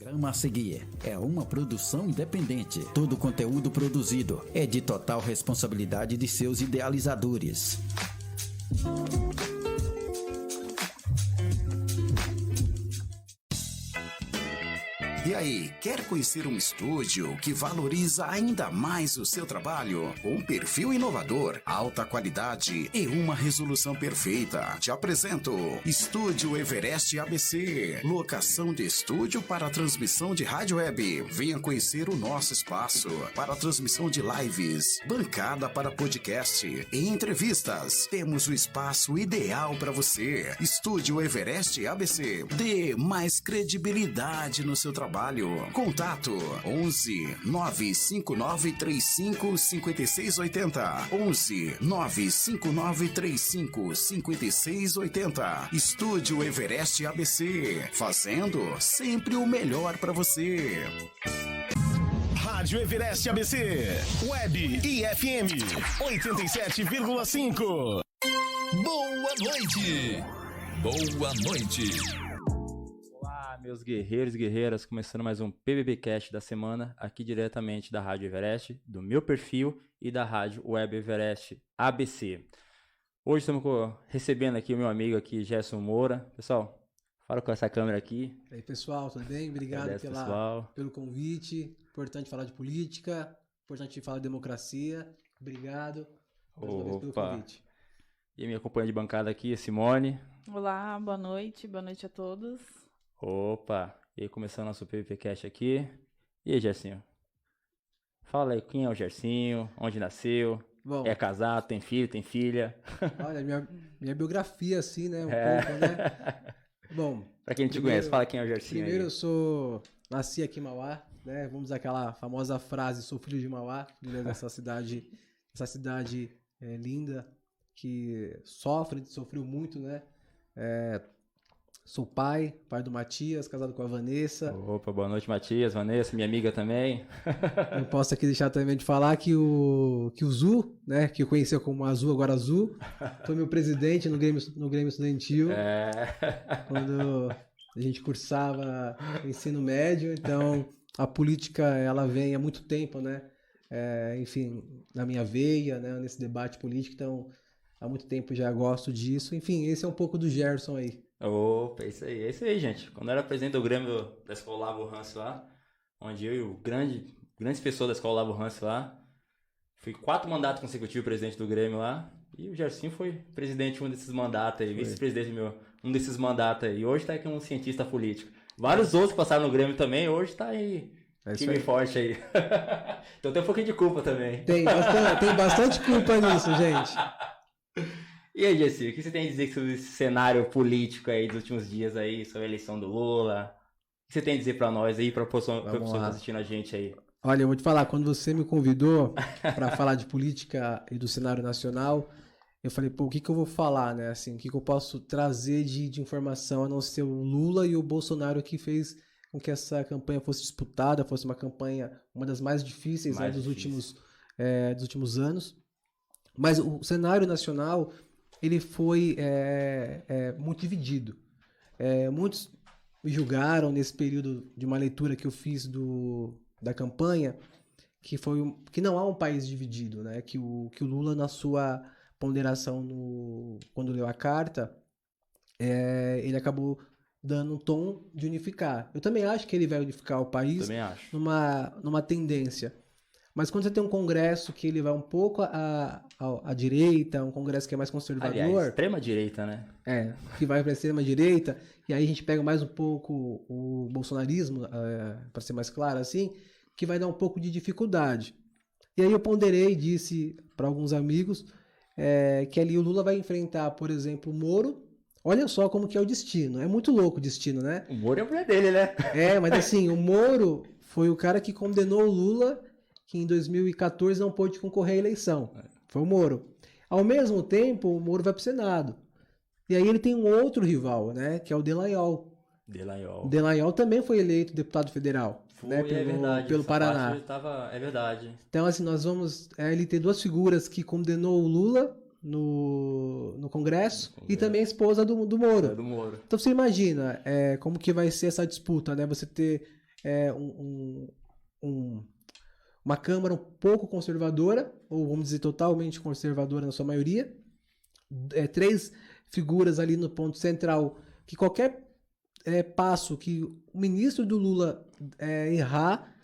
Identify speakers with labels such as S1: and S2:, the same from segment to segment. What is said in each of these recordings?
S1: Programa a seguir é uma produção independente. Todo conteúdo produzido é de total responsabilidade de seus idealizadores.
S2: E aí, quer conhecer um estúdio que valoriza ainda mais o seu trabalho? Um perfil inovador, alta qualidade e uma resolução perfeita. Te apresento Estúdio Everest ABC. Locação de estúdio para transmissão de rádio web. Venha conhecer o nosso espaço para transmissão de lives, bancada para podcast e entrevistas. Temos o espaço ideal para você. Estúdio Everest ABC. Dê mais credibilidade no seu trabalho. Contato 11 959 35 56 80. 11 959 35 56 80. Estúdio Everest ABC. Fazendo sempre o melhor para você.
S3: Rádio Everest ABC. Web e FM 87,5.
S4: Boa noite. Boa noite.
S5: Meus guerreiros e guerreiras, começando mais um PBBcast da semana, aqui diretamente da Rádio Everest, do meu perfil e da Rádio Web Everest ABC. Hoje estamos recebendo aqui o meu amigo aqui, Gerson Moura. Pessoal, fala com essa câmera aqui.
S6: E aí, pessoal, tudo bem? Obrigado pelo convite. Importante falar de política, importante falar de democracia. Obrigado pelo convite.
S5: E a minha companheira de bancada aqui, a Simone.
S7: Olá, boa noite a todos.
S5: Opa, e aí começando nosso PVPcast aqui. E aí, Gersinho? Fala aí, quem é o Gersinho? Onde nasceu? Bom, é casado, tem filho, tem filha?
S6: Olha, minha biografia assim, né? Pouco, né? Bom,
S5: pra quem não te conhece, fala quem é o Gersinho.
S6: Primeiro aí. Nasci aqui em Mauá, né? Vamos usar aquela famosa frase, sou filho de Mauá, dessa cidade linda, que sofreu muito, né? Sou pai do Matias, casado com a Vanessa.
S5: Opa, boa noite, Matias, Vanessa, minha amiga também.
S6: Não posso aqui deixar também de falar que o Zu, né, que eu conhecia como Azul, agora Azul, foi meu presidente no Grêmio Estudantil, quando a gente cursava ensino médio. Então, a política, ela vem há muito tempo, né, enfim, na minha veia, né, nesse debate político. Então, há muito tempo já gosto disso. Enfim, esse é um pouco do Gerson aí.
S5: Opa, é isso aí, gente. Quando eu era presidente do Grêmio da Escola Lavo Hans lá, onde eu e o grandes pessoas da Escola Lavo Hans lá, fui 4 mandatos consecutivos presidente do Grêmio lá, e o Gersinho foi presidente um desses mandatos aí, vice-presidente um desses mandatos aí, e hoje tá aqui um cientista político. Vários outros passaram no Grêmio também, hoje tá aí, time forte aí. Então tem um pouquinho de culpa também.
S6: Tem bastante culpa nisso, gente.
S5: E aí, Jessi, o que você tem a dizer sobre esse cenário político aí dos últimos dias aí, sobre a eleição do Lula? O que você tem a dizer pra nós aí, pra pessoa que tá assistindo a gente aí?
S6: Olha, eu vou te falar, quando você me convidou pra falar de política e do cenário nacional, eu falei, pô, o que eu vou falar, né? Assim, o que eu posso trazer de informação a não ser o Lula e o Bolsonaro, que fez com que essa campanha fosse disputada, fosse uma campanha, uma das mais difíceis dos últimos anos. Mas o cenário nacional, ele foi muito dividido. Muitos me julgaram nesse período de uma leitura que eu fiz da campanha, que não há um país dividido, né? Que o Lula, na sua ponderação quando leu a carta, ele acabou dando um tom de unificar. Eu também acho que ele vai unificar o país numa tendência. Mas quando você tem um congresso que ele vai um pouco à direita, um congresso que é mais conservador...
S5: Aliás, extrema-direita, né?
S6: Que vai para a extrema-direita, e aí a gente pega mais um pouco o bolsonarismo, para ser mais claro assim, que vai dar um pouco de dificuldade. E aí eu ponderei e disse para alguns amigos que ali o Lula vai enfrentar, por exemplo, o Moro. Olha só como que é o destino. É muito louco o destino, né?
S5: O Moro é a mulher dele, né?
S6: Mas assim, o Moro foi o cara que condenou o Lula, que em 2014 não pôde concorrer à eleição. Foi o Moro. Ao mesmo tempo, o Moro vai para o Senado. E aí ele tem um outro rival, né? Que é o Dallagnol. Dallagnol também foi eleito deputado federal. Pelo Paraná.
S5: É verdade.
S6: Então, assim, nós vamos... ele tem 2 figuras que condenou o Lula no Congresso e também a esposa do Moro.
S5: Do Moro.
S6: Então, você imagina como que vai ser essa disputa, né? Você ter uma Câmara um pouco conservadora, ou vamos dizer totalmente conservadora na sua maioria, 3 figuras ali no ponto central, que qualquer passo que o ministro do Lula errar,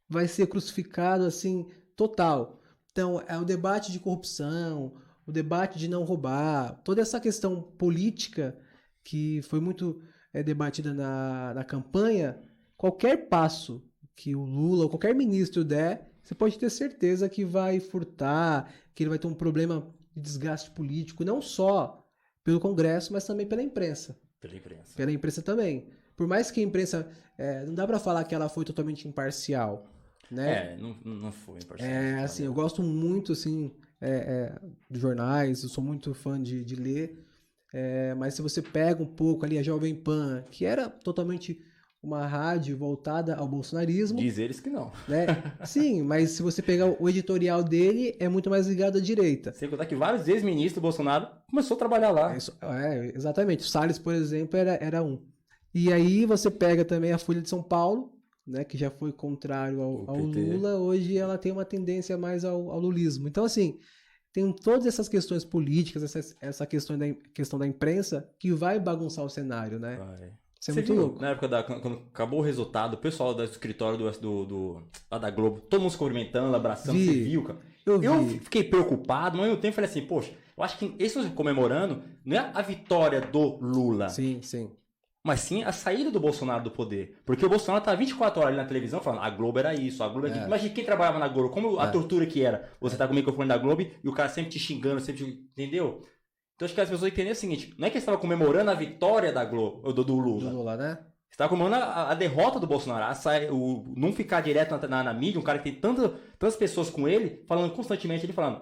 S6: vai ser crucificado assim, total. Então, é o debate de corrupção, o debate de não roubar, toda essa questão política que foi muito debatida na campanha, qualquer passo que o Lula ou qualquer ministro der, você pode ter certeza que vai furtar, que ele vai ter um problema de desgaste político, não só pelo Congresso, mas também pela imprensa. Pela imprensa também. Por mais que a imprensa, não dá pra falar que ela foi totalmente imparcial, né?
S5: Não foi imparcial.
S6: Assim, eu gosto muito, assim, de jornais, eu sou muito fã de ler, mas se você pega um pouco ali a Jovem Pan, que era totalmente uma rádio voltada ao bolsonarismo...
S5: Diz eles que não.
S6: Né? Sim, mas se você pegar o editorial dele, é muito mais ligado à direita.
S5: Sem contar que vários ex-ministros do Bolsonaro começou a trabalhar lá.
S6: Exatamente. O Salles, por exemplo, era um. E aí você pega também a Folha de São Paulo, né, que já foi contrário ao Lula, hoje ela tem uma tendência mais ao lulismo. Então, assim, tem todas essas questões políticas, essa questão da imprensa, que vai bagunçar o cenário, né? Isso é muito louco.
S5: Na época quando acabou o resultado, o pessoal do escritório lá da Globo, todo mundo se cumprimentando, abraçando, você viu, cara? Eu fiquei preocupado, mas ao mesmo tempo falei assim, poxa, eu acho que eles estão comemorando não é a vitória do Lula.
S6: Sim, sim.
S5: Mas sim a saída do Bolsonaro do poder. Porque o Bolsonaro tá 24 horas ali na televisão falando, a Globo era isso, a Globo era aquilo. Imagina quem trabalhava na Globo, como a tortura que era. Você tá com o microfone da Globo e o cara sempre te xingando, entendeu? Então acho que as pessoas entendem o seguinte, não é que eles estavam comemorando a vitória da Globo, do Lula.
S6: Do Lula, né?
S5: Estava comemorando a derrota do Bolsonaro, não ficar direto na mídia, um cara que tem tantas pessoas com ele, falando constantemente, ele falando,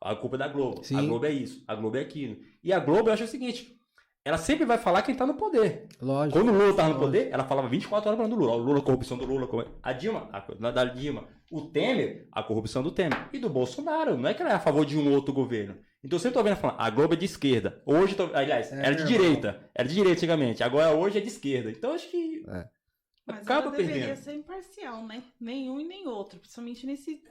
S5: a culpa é da Globo, sim. A Globo é isso, a Globo é aquilo. E a Globo, eu acho o seguinte, ela sempre vai falar quem tá no poder.
S6: Lógico.
S5: Quando o Lula tava no poder, ela falava 24 horas falando do Lula. O Lula, a corrupção do Lula. A Dilma, da Dilma. O Temer, a corrupção do Temer. E do Bolsonaro. Não é que ela é a favor de um outro governo. Então eu sempre tô vendo falando, a Globo é de esquerda. Hoje, aliás, era de direita. Era de direita antigamente. Agora hoje é de esquerda. Então acho que acaba
S7: ela
S5: perdendo.
S7: Deveria ser imparcial, né? Nenhum e nem outro. Principalmente nesse...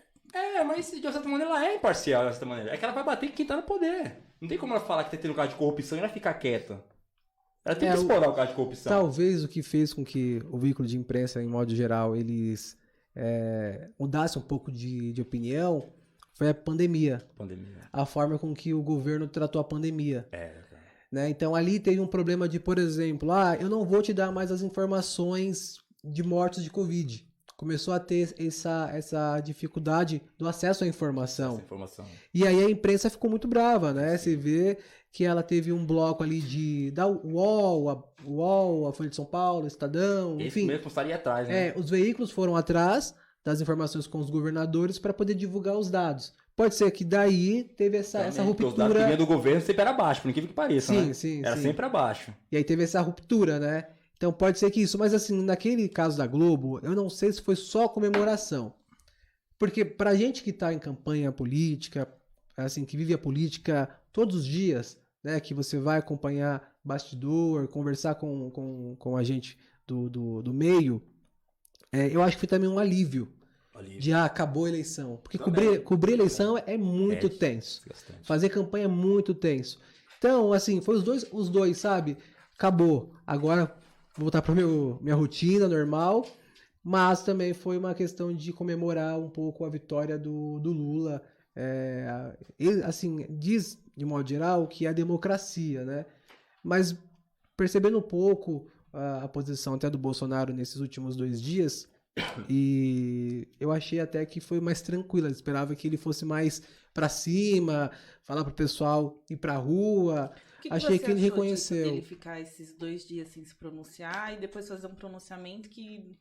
S5: Mas de certa maneira ela é imparcial, de certa maneira. É que ela vai bater em quem tá no poder. Não tem como ela falar que tá tendo um caso de corrupção e ela ficar quieta. Ela tem que explorar o caso de corrupção.
S6: Talvez o que fez com que o veículo de imprensa, em modo geral, eles mudassem um pouco de opinião foi a pandemia. A forma com que o governo tratou a pandemia. Né? Então ali teve um problema de, por exemplo, eu não vou te dar mais as informações de mortes de Covid. Começou a ter essa dificuldade do acesso à informação. E aí a imprensa ficou muito brava, né? Você vê que ela teve um bloco ali da UOL, a Folha de São Paulo, Estadão, enfim.
S5: Esse mesmo estaria atrás, né?
S6: Os veículos foram atrás das informações com os governadores para poder divulgar os dados. Pode ser que daí teve essa ruptura. Os dados que vinha do
S5: governo sempre era abaixo, por incrível que pareça, né? Era sempre abaixo.
S6: E aí teve essa ruptura, né? Então pode ser que isso, mas assim, naquele caso da Globo, eu não sei se foi só comemoração. Porque pra gente que tá em campanha política, assim, que vive a política todos os dias, né, que você vai acompanhar bastidor, conversar com a gente do meio, eu acho que foi também um alívio. De acabou a eleição. Porque cobrir eleição é muito tenso. Bastante. Fazer campanha é muito tenso. Então, assim, foi os dois, sabe? Acabou. Agora vou voltar para minha rotina normal, mas também foi uma questão de comemorar um pouco a vitória do Lula. Ele, assim, diz, de modo geral, que é a democracia, né? Mas percebendo um pouco a posição até do Bolsonaro nesses últimos 2 dias, e eu achei até que foi mais tranquilo. Eu esperava que ele fosse mais para cima, falar pro pessoal ir pra rua. Achei que ele reconheceu.
S7: Ele ficar esses 2 dias sem se pronunciar e depois fazer um pronunciamento que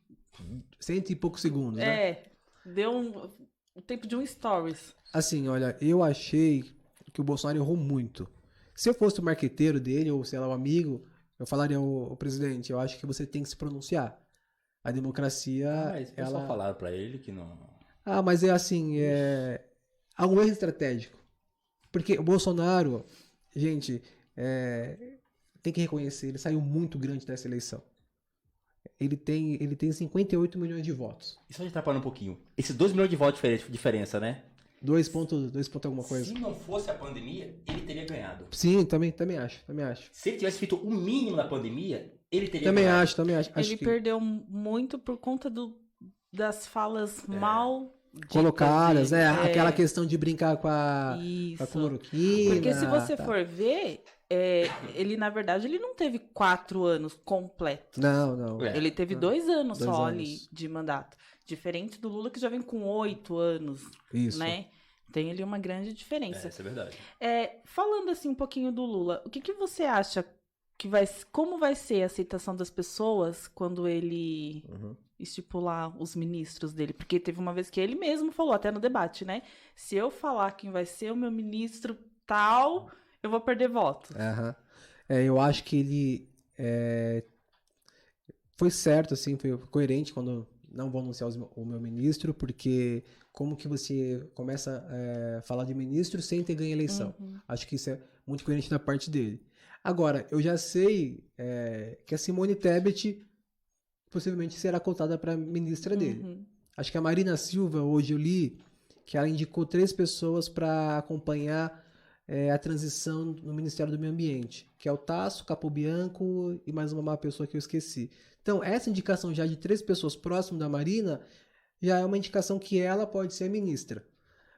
S6: 100 e poucos segundos, né?
S7: Deu o tempo de um stories.
S6: Assim, olha, eu achei que o Bolsonaro errou muito. Se eu fosse o marqueteiro dele, ou sei lá, o amigo, eu falaria ao presidente, eu acho que você tem que se pronunciar. A democracia...
S5: Mas ela... só falaram pra ele que não...
S6: mas é assim, há um erro estratégico. Porque o Bolsonaro, gente, tem que reconhecer, ele saiu muito grande dessa eleição. ele tem 58 milhões de votos.
S5: Isso a gente atrapalha um pouquinho. Esses 2 milhões de votos de diferença, né?
S6: 2 ponto alguma coisa.
S5: Se não fosse a pandemia, ele teria ganhado.
S6: Sim, também acho.
S5: Se ele tivesse feito o mínimo na pandemia, ele teria
S6: Também
S5: ganhado.
S6: também acho.
S7: Ele perdeu muito por conta das falas mal
S6: colocadas,
S7: ditas,
S6: né? Aquela questão de brincar com a
S7: Isso.
S6: cloroquina.
S7: Porque se você
S6: tá.
S7: for ver, ele, na verdade, ele não teve 4 anos completos.
S6: Não.
S5: É.
S7: Ele teve 2 anos
S6: 2
S7: só
S6: anos.
S7: ali de mandato. Diferente do Lula, que já vem com 8 anos,
S6: Isso.
S7: né? Tem ali uma grande diferença.
S5: Isso é verdade.
S7: Falando assim um pouquinho do Lula, o que você acha como vai ser a aceitação das pessoas quando ele estipular os ministros dele? Porque teve uma vez que ele mesmo falou, até no debate, né? Se eu falar quem vai ser o meu ministro tal, eu vou perder voto.
S6: Eu acho que ele foi certo, assim, foi coerente quando não vou anunciar o meu ministro, porque como que você começa a falar de ministro sem ter ganho a eleição? Acho que isso é muito coerente da parte dele. Agora, eu já sei que a Simone Tebet possivelmente será cotada para ministra dele. Acho que a Marina Silva, hoje eu li que ela indicou 3 pessoas para acompanhar a transição no Ministério do Meio Ambiente, que é o Tasso, Capobianco e mais uma pessoa que eu esqueci. Então, essa indicação já de 3 pessoas próximas da Marina já é uma indicação que ela pode ser ministra,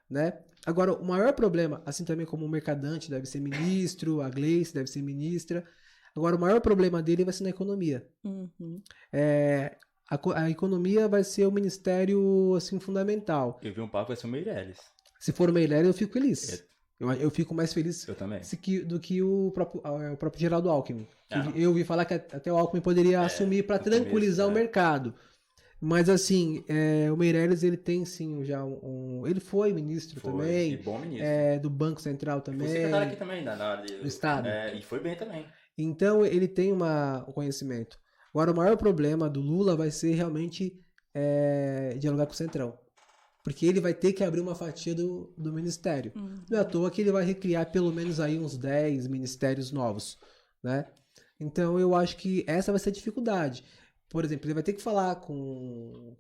S6: né? Agora, o maior problema, assim também como o Mercadante deve ser ministro, a Gleice deve ser ministra, agora o maior problema dele vai ser na economia. A economia vai ser o ministério assim, fundamental.
S5: Eu vi um papo, vai ser o Meirelles.
S6: Se for o Meirelles, eu fico feliz. Eu fico mais feliz
S5: Eu também.
S6: do que o próprio Geraldo Alckmin. Eu ouvi falar que até o Alckmin poderia assumir para tranquilizar o mercado. Mas assim, o Meirelles ele tem sim já ele foi ministro também.
S5: E bom ministro.
S6: Do Banco Central também.
S5: Foi secretário aqui também, na área do
S6: Estado.
S5: E foi bem também.
S6: Então ele tem um conhecimento. Agora o maior problema do Lula vai ser realmente dialogar com o Centrão. Porque ele vai ter que abrir uma fatia do ministério. Não é à toa que ele vai recriar pelo menos aí uns 10 ministérios novos, né? Então eu acho que essa vai ser a dificuldade. Por exemplo, ele vai ter que falar com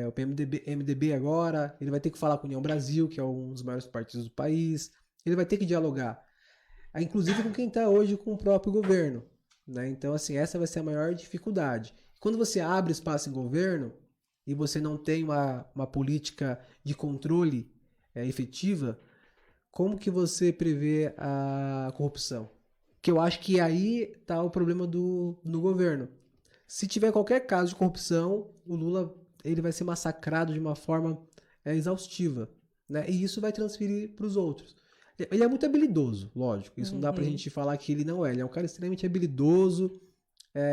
S6: o PMDB agora, ele vai ter que falar com a União Brasil, que é um dos maiores partidos do país, ele vai ter que dialogar, inclusive com quem está hoje com o próprio governo, né? Então, assim, essa vai ser a maior dificuldade. Quando você abre espaço em governo e você não tem uma política de controle efetiva, como que você prevê a corrupção? Que eu acho que aí está o problema no governo. Se tiver qualquer caso de corrupção, o Lula ele vai ser massacrado de uma forma exaustiva, né? E isso vai transferir para os outros. Ele é muito habilidoso, lógico. Isso não dá pra gente falar que ele não é. Ele é um cara extremamente habilidoso.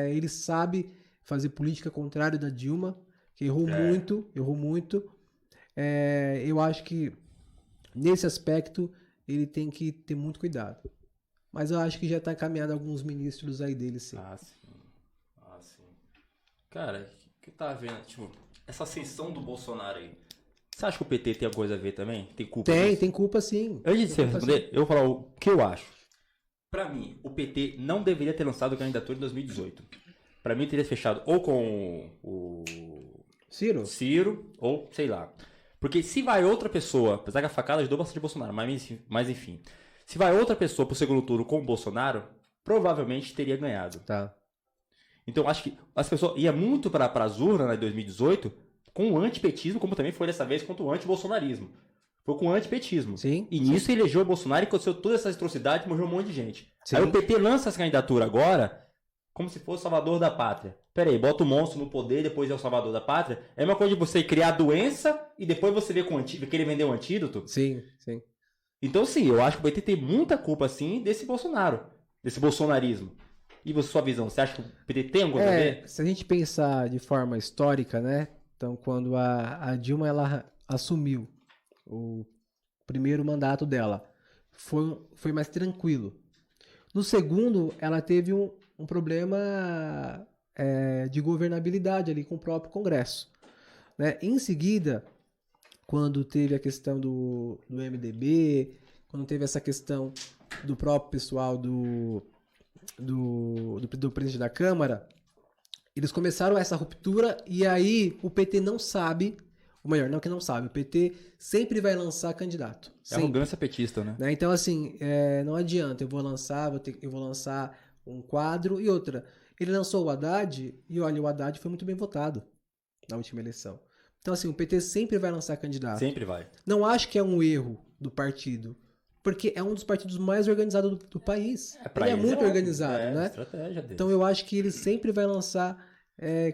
S6: Ele sabe fazer política contrária da Dilma, que errou muito. Eu acho que nesse aspecto ele tem que ter muito cuidado. Mas eu acho que já tá encaminhado alguns ministros aí dele, sim.
S5: Ah, sim. Cara, o que tá vendo? Tipo, essa ascensão do Bolsonaro aí. Você acha que o PT tem alguma coisa a ver também? Tem culpa nisso?
S6: Tem culpa sim.
S5: Antes de você responder, eu vou falar o que eu acho. Pra mim, o PT não deveria ter lançado candidatura em 2018. Pra mim, teria fechado ou com o Ciro, ou sei lá. Porque se vai outra pessoa, apesar que a facada ajudou bastante o Bolsonaro, mas enfim. Se vai outra pessoa pro segundo turno com o Bolsonaro, provavelmente teria ganhado.
S6: Tá.
S5: Então, acho que as pessoas iam muito para as urnas, né, em 2018, com o antipetismo, como também foi dessa vez contra o antibolsonarismo. Foi com o antipetismo.
S6: Sim.
S5: E nisso elegeu o Bolsonaro e aconteceu todas essas atrocidades, morreu um monte de gente.
S6: Sim.
S5: Aí o PT lança essa candidatura agora como se fosse o salvador da pátria. Pera aí, bota o monstro no poder e depois é o salvador da pátria. É uma coisa de você criar doença e depois você ver com que ele vendeu um antídoto.
S6: Sim.
S5: Então, sim, eu acho que o PT tem muita culpa, sim, desse Bolsonaro, desse bolsonarismo. E sua visão, você acha que o PT tem alguma coisa a ver?
S6: Se a gente pensar de forma histórica, né? Então, quando a Dilma ela assumiu o primeiro mandato dela, foi mais tranquilo. No segundo, ela teve um problema de governabilidade ali com o próprio Congresso, né? Em seguida, quando teve a questão do MDB, quando teve essa questão do próprio pessoal do presidente da Câmara, Eles começaram essa ruptura e aí o PT não sabe, ou melhor, não que não sabe, o PT sempre vai lançar candidato.
S5: É
S6: Sempre,
S5: arrogância petista, né?
S6: né? Então, assim, não adianta, eu vou lançar um quadro e outra. Ele lançou o Haddad e, olha, o Haddad foi muito bem votado na última eleição. Então, assim, o PT sempre vai lançar candidato.
S5: Sempre vai.
S6: Não acho que é um erro do partido, porque é um dos partidos mais organizados do país.
S5: Pra
S6: Ele é
S5: eles
S6: muito
S5: óbvio.
S6: organizado, né?
S5: A estratégia dele.
S6: Então eu acho que ele sempre vai lançar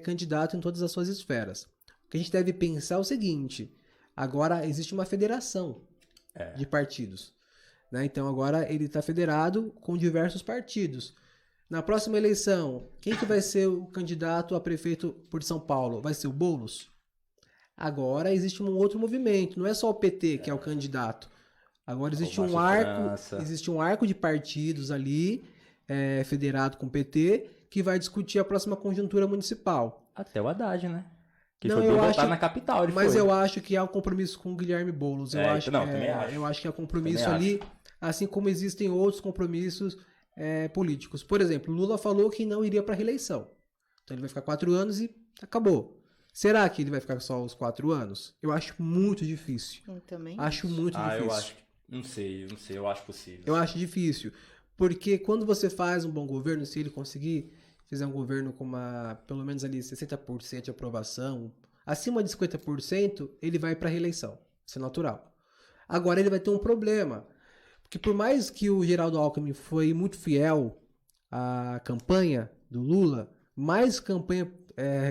S6: candidato em todas as suas esferas. O que a gente deve pensar é o seguinte: agora existe uma federação de partidos, né? Então agora ele está federado com diversos partidos. Na próxima eleição, quem que vai ser o candidato a prefeito por São Paulo? Vai ser o Boulos? Agora existe um outro movimento, não é só o PT que é o candidato. Agora existe um arco de partidos ali, federado com o PT, que vai discutir a próxima conjuntura municipal.
S5: Até o Haddad, né? Que
S6: Não,
S5: foi
S6: eu
S5: votar
S6: acho-
S5: na capital, ele
S6: Mas
S5: foi.
S6: eu acho que há um compromisso com o Guilherme Boulos. Eu acho,
S5: também acho.
S6: eu acho que há compromisso
S5: Também
S6: ali, assim como existem outros compromissos políticos. Por exemplo, Lula falou que não iria para reeleição. Então ele vai ficar 4 anos e acabou. Será que ele vai ficar só os 4 anos? Eu acho muito difícil.
S7: Eu também.
S6: Acho muito difícil.
S5: Eu acho. Não sei, eu acho possível.
S6: Eu acho difícil. Porque quando você faz um bom governo, se ele conseguir fizer um governo com pelo menos ali 60% de aprovação, acima de 50%, ele vai para reeleição. Isso é natural. Agora ele vai ter um problema. Porque por mais que o Geraldo Alckmin foi muito fiel à campanha do Lula, mais campanha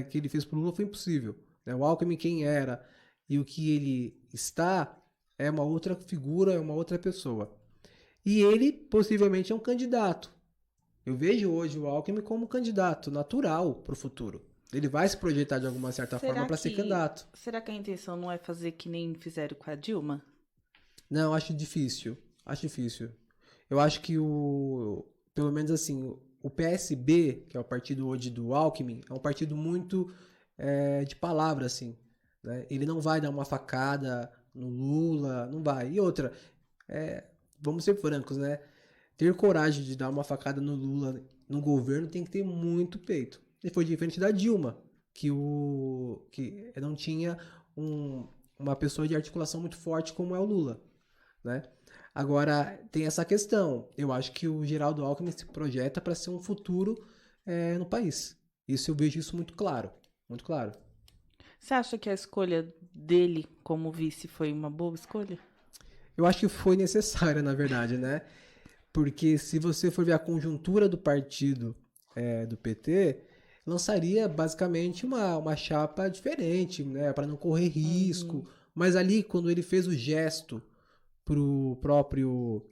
S6: que ele fez pro Lula foi impossível, né? O Alckmin quem era e o que ele está é uma outra figura, é uma outra pessoa. E ele possivelmente é um candidato. Eu vejo hoje o Alckmin como candidato natural para o futuro. Ele vai se projetar de alguma certa forma para ser candidato.
S7: Será que a intenção não é fazer que nem fizeram com a Dilma?
S6: Não, acho difícil. Acho difícil. Eu acho que pelo menos assim, o PSB, que é o partido hoje do Alckmin, é um partido muito de palavra, assim, né? Ele não vai dar uma facada no Lula, não vai. E outra, vamos ser francos, né? Ter coragem de dar uma facada no Lula no governo tem que ter muito peito. E foi diferente da Dilma, que não tinha uma pessoa de articulação muito forte como é o Lula, né? Agora, tem essa questão. Eu acho que o Geraldo Alckmin se projeta para ser um futuro no país. Isso eu vejo isso muito claro. Muito claro.
S7: Você acha que a escolha dele como vice foi uma boa escolha?
S6: Eu acho que foi necessária, na verdade, né? Porque se você for ver a conjuntura do partido do PT, lançaria basicamente uma chapa diferente, né? Para não correr risco. Mas ali, quando ele fez o gesto para o próprio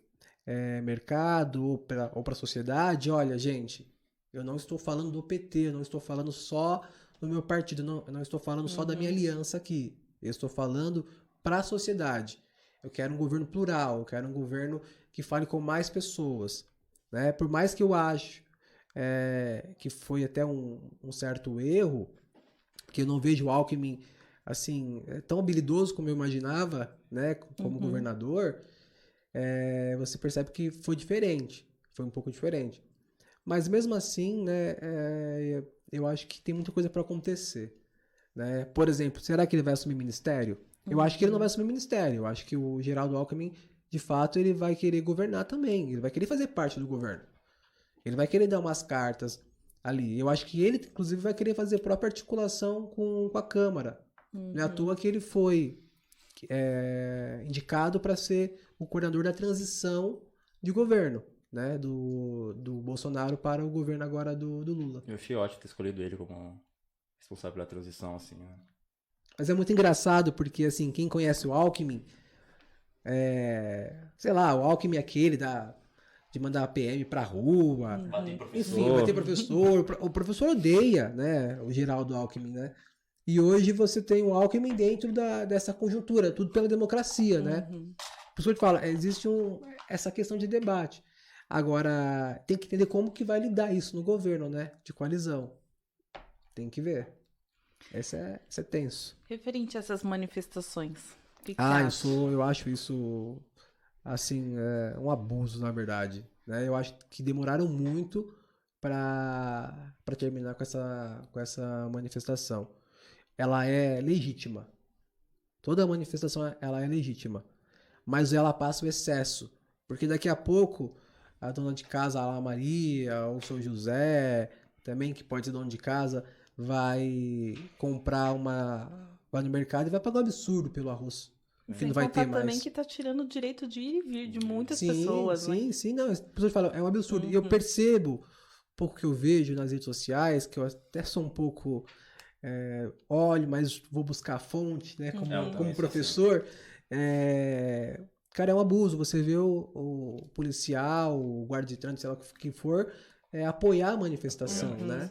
S6: mercado ou para a sociedade, olha, gente, eu não estou falando do PT, eu não estou falando só do meu partido, eu não estou falando só da minha aliança aqui. Eu estou falando para a sociedade. Eu quero um governo plural, eu quero um governo que fale com mais pessoas, né? Por mais que eu acho que foi até um certo erro, porque eu não vejo o Alckmin assim, tão habilidoso como eu imaginava, né, como governador, você percebe que foi diferente, foi um pouco diferente. Mas mesmo assim, né, eu acho que tem muita coisa para acontecer, né? Por exemplo, será que ele vai assumir ministério? Eu acho que ele não vai assumir ministério. Eu acho que o Geraldo Alckmin, de fato, ele vai querer governar também. Ele vai querer fazer parte do governo. Ele vai querer dar umas cartas ali. Eu acho que ele, inclusive, vai querer fazer a própria articulação com a Câmara. Não é à toa que ele foi indicado para ser o coordenador da transição de governo, né? Do Bolsonaro para o governo agora do Lula.
S5: Eu achei ótimo ter escolhido ele como responsável pela transição, assim, né?
S6: Mas é muito engraçado porque, assim, quem conhece o Alckmin, sei lá, o Alckmin é aquele de mandar a PM pra rua, enfim, vai ter professor, o professor odeia, né, o Geraldo Alckmin, né? E hoje você tem o Alckmin dentro dessa conjuntura, tudo pela democracia, né? O professor te fala, existe essa questão de debate. Agora, tem que entender como que vai lidar isso no governo, né, de coalizão. Tem que ver. Esse é tenso.
S7: Referente a essas manifestações. O que acha?
S6: Eu acho isso, assim, um abuso, na verdade. Né? Eu acho que demoraram muito para terminar com essa manifestação. Ela é legítima. Toda manifestação ela é legítima. Mas ela passa o excesso. Porque daqui a pouco, a dona de casa, a Maria, ou o seu José, também, que pode ser dono de casa, vai comprar vai no mercado e vai pagar um absurdo pelo arroz. Que
S7: Sem
S6: não vai
S7: contar
S6: ter mais.
S7: também que tá tirando o direito de ir e vir de muitas
S6: Sim,
S7: pessoas, né?
S6: sim, não, as pessoas falam, é um absurdo. E eu percebo, um pouco que eu vejo nas redes sociais, que eu até sou um pouco, olho, mas vou buscar a fonte, né, como professor. Cara, é um abuso. Você vê o policial, o guarda de trânsito, sei lá quem for, apoiar a manifestação, né?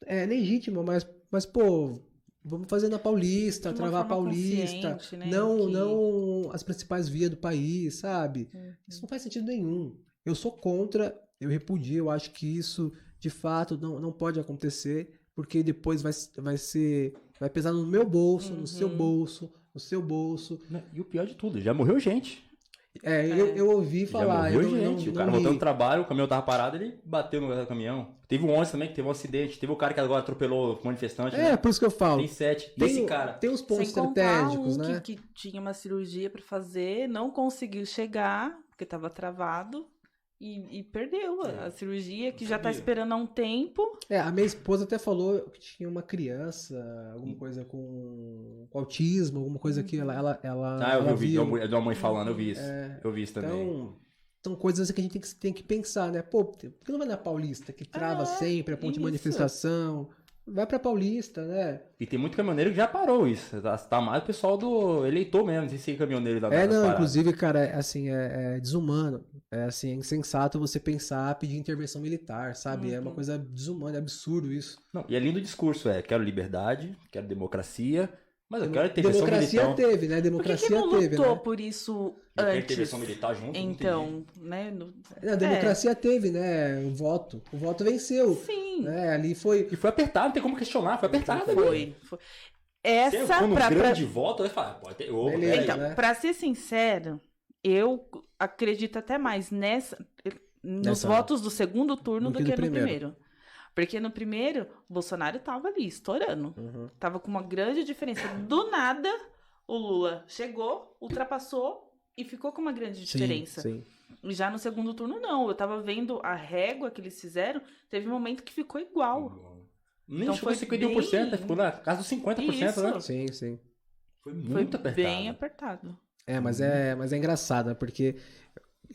S6: É legítimo, mas pô, vamos fazer na Paulista,
S7: De uma
S6: travar a
S7: forma
S6: Paulista,
S7: consciente, né,
S6: não as principais vias do país, sabe? Isso não faz sentido nenhum. Eu sou contra, eu repudio, eu acho que isso, de fato, não pode acontecer, porque depois vai pesar no meu bolso, no seu bolso, no seu bolso.
S5: E o pior de tudo, já morreu gente.
S6: Eu ouvi
S5: Já
S6: falar.
S5: morreu
S6: eu
S5: gente. O
S6: não
S5: cara
S6: li.
S5: voltando do trabalho, o caminhão tava parado, ele bateu no caminhão. Teve um ônibus também que teve um acidente. Teve o cara que agora atropelou o manifestante. né?
S6: Por isso que eu falo.
S5: Tem 7.
S6: Tem,
S5: Esse cara.
S6: tem uns pontos
S7: Sem contar
S6: estratégicos, né?
S7: que tinha uma cirurgia pra fazer, não conseguiu chegar, porque tava travado, e perdeu a cirurgia, que já tá esperando há um tempo.
S6: A minha esposa até falou que tinha uma criança, alguma coisa com autismo, alguma coisa que ela
S5: Eu vi
S6: viu.
S5: o vídeo de uma mãe falando, eu vi isso. Eu vi isso também.
S6: Então, são coisas que a gente tem que pensar, né? Pô, por que não vai na Paulista, que trava sempre a ponte de
S7: isso.
S6: manifestação? Vai pra Paulista, né?
S5: E tem muito caminhoneiro que já parou isso. Tá mais o pessoal do eleitor mesmo, não sei se caminhoneiro da
S6: Inclusive, cara, assim, é desumano. É assim, é insensato você pensar pedir intervenção militar, sabe? É uma coisa desumana, é absurdo isso.
S5: Não, e é lindo o discurso, quero liberdade, quero democracia, mas eu quero intervenção
S6: Democracia
S5: militar.
S6: teve, né?
S7: Por que
S6: Democracia
S7: não
S6: teve,
S7: lutou
S6: né?
S7: por isso
S5: Eu quero
S7: antes?
S5: intervenção militar junto, não
S7: Então, né?
S6: A democracia teve, né? O voto venceu.
S7: Sim.
S6: Né? Ali foi.
S5: E foi apertado, não tem como questionar, foi apertado.
S7: Foi.
S5: Se
S7: Essa,
S5: for num
S7: pra,
S5: grande voto, eu ia falar, pode ter. Opa,
S6: Beleza.
S5: peraí.
S7: Então,
S6: né?
S7: pra ser sincero, eu acredito até mais nos
S6: Nessa-
S7: votos do segundo turno
S6: do
S7: do
S6: que
S7: que
S6: do
S7: no
S6: primeiro.
S7: primeiro. Porque no primeiro, o Bolsonaro tava ali, estourando. Tava com uma grande diferença. Do nada, o Lula chegou, ultrapassou e ficou com uma grande diferença.
S6: Sim.
S7: E já no segundo turno, não. Eu tava vendo a régua que eles fizeram, teve um momento que ficou igual.
S5: Nem
S7: Então
S5: chegou a
S7: foi
S5: 51%,
S7: bem-
S5: ficou na casa dos 50%, né?
S7: Isso.
S6: Sim.
S5: Foi
S7: Foi
S5: muito apertado.
S7: bem apertado.
S6: Mas é engraçado, né? Porque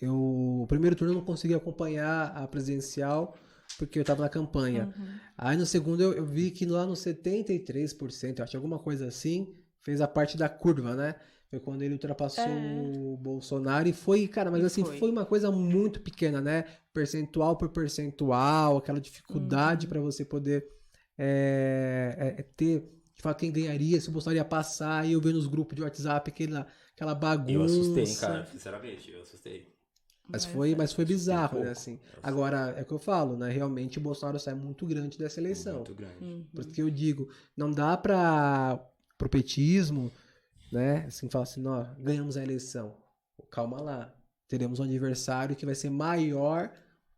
S6: o primeiro turno eu não consegui acompanhar a presidencial porque eu tava na campanha. Aí no segundo eu vi que lá no 73%, eu acho alguma coisa assim, fez a parte da curva, né? Foi quando ele ultrapassou o Bolsonaro e foi, cara, mas assim, foi uma coisa muito pequena, né? Percentual por percentual, aquela dificuldade para você poder ter, de fato, quem ganharia, se o Bolsonaro ia passar, e eu vendo nos grupos de WhatsApp aquela bagunça.
S5: Eu assustei, hein, cara, sinceramente, eu assustei.
S6: Mas foi bizarro, né, assim. Agora, é o que eu falo, né, realmente o Bolsonaro sai muito grande dessa eleição.
S5: Muito grande.
S6: Por isso que eu digo, não dá pro petismo, né, assim, falar assim, ó, ganhamos a eleição. Calma lá, teremos um adversário que vai ser maior